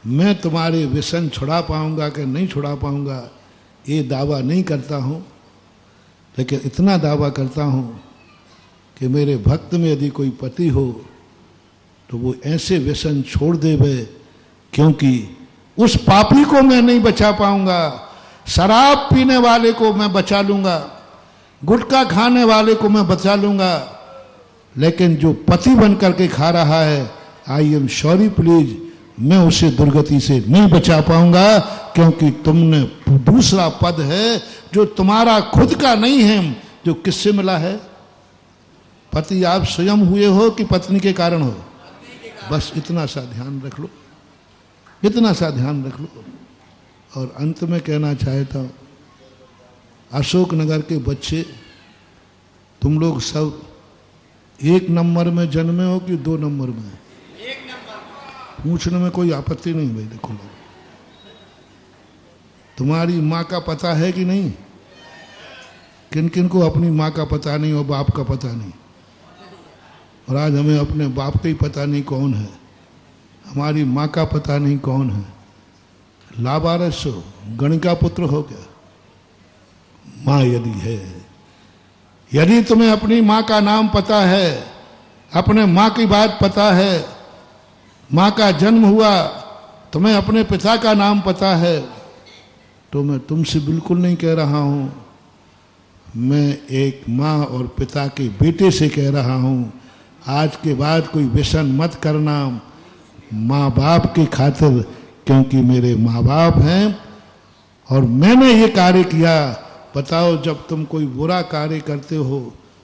मैं तुम्हारे व्यसन छुड़ा पाऊंगा कि नहीं छुड़ा पाऊंगा ये दावा नहीं करता हूं, लेकिन इतना दावा करता हूं कि मेरे भक्त में यदि कोई पति हो तो वो ऐसे व्यसन छोड़ देवे, क्योंकि उस पापी को मैं नहीं बचा पाऊंगा, शराब पीने वाले को मैं बचा लूंगा, गुटखा खाने वाले को मैं बचा लूंगा, लेकिन जो पति बन करके खा रहा है, आई एम सॉरी प्लीज, मैं उसे दुर्गति से नहीं बचा पाऊंगा, क्योंकि तुमने दूसरा पद है जो तुम्हारा खुद का नहीं है, जो किससे मिला है? पति आप स्वयं हुए हो कि पत्नी के कारण हो? बस इतना सा ध्यान रख लो, इतना सा ध्यान रख लो। और अंत में कहना चाहता हूं, अशोकनगर के बच्चे तुम लोग सब 1 नंबर में जन्मे हो कि 2 नंबर में? 1 नंबर। पूछने में कोई आपत्ति नहीं भाई। देखो तुम्हारी माँ का पता है कि नहीं? किन किन को अपनी माँ का पता नहीं और बाप का पता नहीं? और आज हमें अपने बाप का ही पता नहीं कौन है, हमारी माँ का पता नहीं कौन है। लावारिस हो, गणिका पुत्र हो क्या? माँ यदि है, यदि तुम्हें अपनी माँ का नाम पता है, अपने माँ की बात पता है, माँ का जन्म हुआ, तुम्हें अपने पिता का नाम पता है, तो मैं तुमसे बिल्कुल नहीं कह रहा हूं, मैं एक माँ और पिता के बेटे से कह रहा हूं, आज के बाद कोई व्यसन मत करना माँ बाप की खातिर, क्योंकि मेरे माँ बाप हैं और मैंने ये कार्य किया। बताओ, जब तुम कोई बुरा कार्य करते हो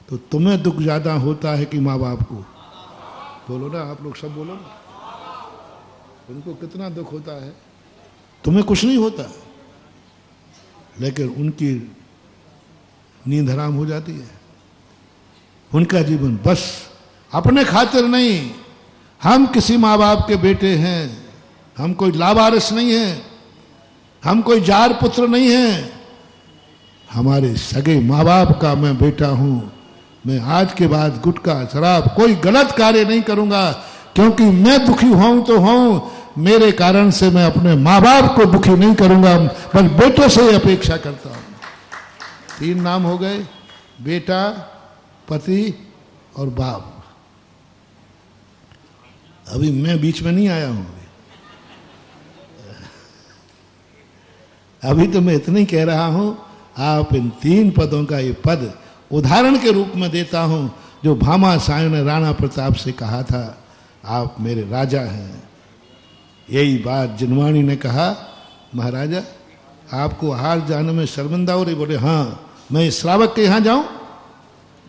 तो तुम्हें दुख ज्यादा होता है कि माँ बाप को? बोलो ना, आप लोग सब बोलो ना, उनको कितना दुख होता है? तुम्हें कुछ नहीं होता, लेकिन उनकी नींद हराम हो जाती है। उनका जीवन बस अपने खातिर नहीं, हम किसी माँ बाप के बेटे हैं, हम कोई लावारिस नहीं हैं, हम कोई जार पुत्र नहीं हैं, हमारे सगे माँ बाप का मैं बेटा हूं। मैं आज के बाद गुटखा शराब कोई गलत कार्य नहीं करूंगा, क्योंकि मैं दुखी हूं तो हूं, मेरे कारण से मैं अपने माँ बाप को दुखी नहीं करूंगा, बस बेटों से ही अपेक्षा करता हूं। 3 नाम हो गए, बेटा, पति और बाप। अभी मैं बीच में नहीं आया हूं, अभी तो मैं इतना ही कह रहा हूं। आप इन 3 पदों का ये पद उदाहरण के रूप में देता हूं, जो भामा साय ने राणा प्रताप से कहा था, आप मेरे राजा हैं। यही बात जिनवाणी ने कहा, महाराजा आपको हार जाने में शर्मिंदा हो रही? बोले हाँ, मैं श्रावक के यहाँ जाऊं?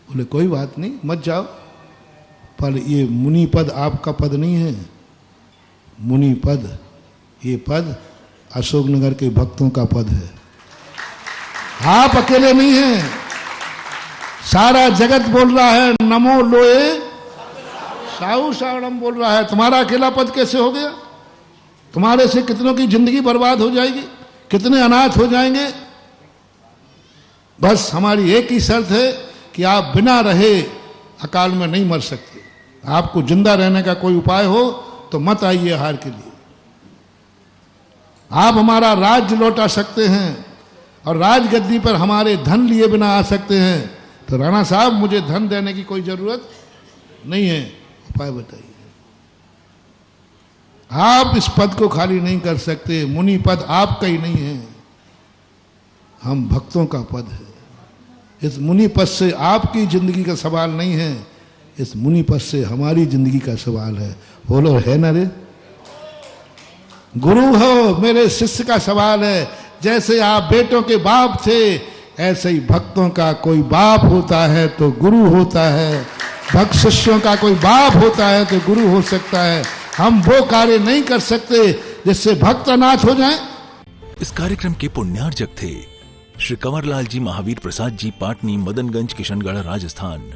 बोले कोई बात नहीं, मत जाओ, पर ये मुनि पद आपका पद नहीं है। मुनि पद, ये पद अशोकनगर के भक्तों का पद है। आप अकेले नहीं हैं, सारा जगत बोल रहा है नमो लोए साहू सावड़म बोल रहा है। तुम्हारा अकेला पद कैसे हो गया? तुम्हारे से कितनों की जिंदगी बर्बाद हो जाएगी, कितने अनाथ हो जाएंगे। बस हमारी एक ही शर्त है कि आप बिना रहे अकाल में नहीं मर सकते। आपको जिंदा रहने का कोई उपाय हो तो मत आइए हार के लिए। आप हमारा राज्य लौटा सकते हैं और राजगद्दी पर हमारे धन लिए बिना आ सकते हैं, तो राणा साहब मुझे धन देने की कोई जरूरत नहीं है, उपाय बताइए। आप इस पद को खाली नहीं कर सकते, मुनि पद आपका ही नहीं है, हम भक्तों का पद है। इस मुनि पद से आपकी जिंदगी का सवाल नहीं है, इस मुनि पद से हमारी जिंदगी का सवाल है। बोलो है ना रे? गुरु हो, मेरे शिष्य का सवाल है। जैसे आप बेटों के बाप थे, ऐसे ही भक्तों का कोई बाप होता है तो गुरु होता है, भक्त शिष्यों का कोई बाप होता है तो गुरु हो सकता है। हम वो कार्य नहीं कर सकते जिससे भक्त अनाथ हो जाएं। इस कार्यक्रम के पुण्यार्जक थे श्री कंवरलाल जी महावीर प्रसाद जी, पाटनी, मदनगंज, किशनगढ़, राजस्थान।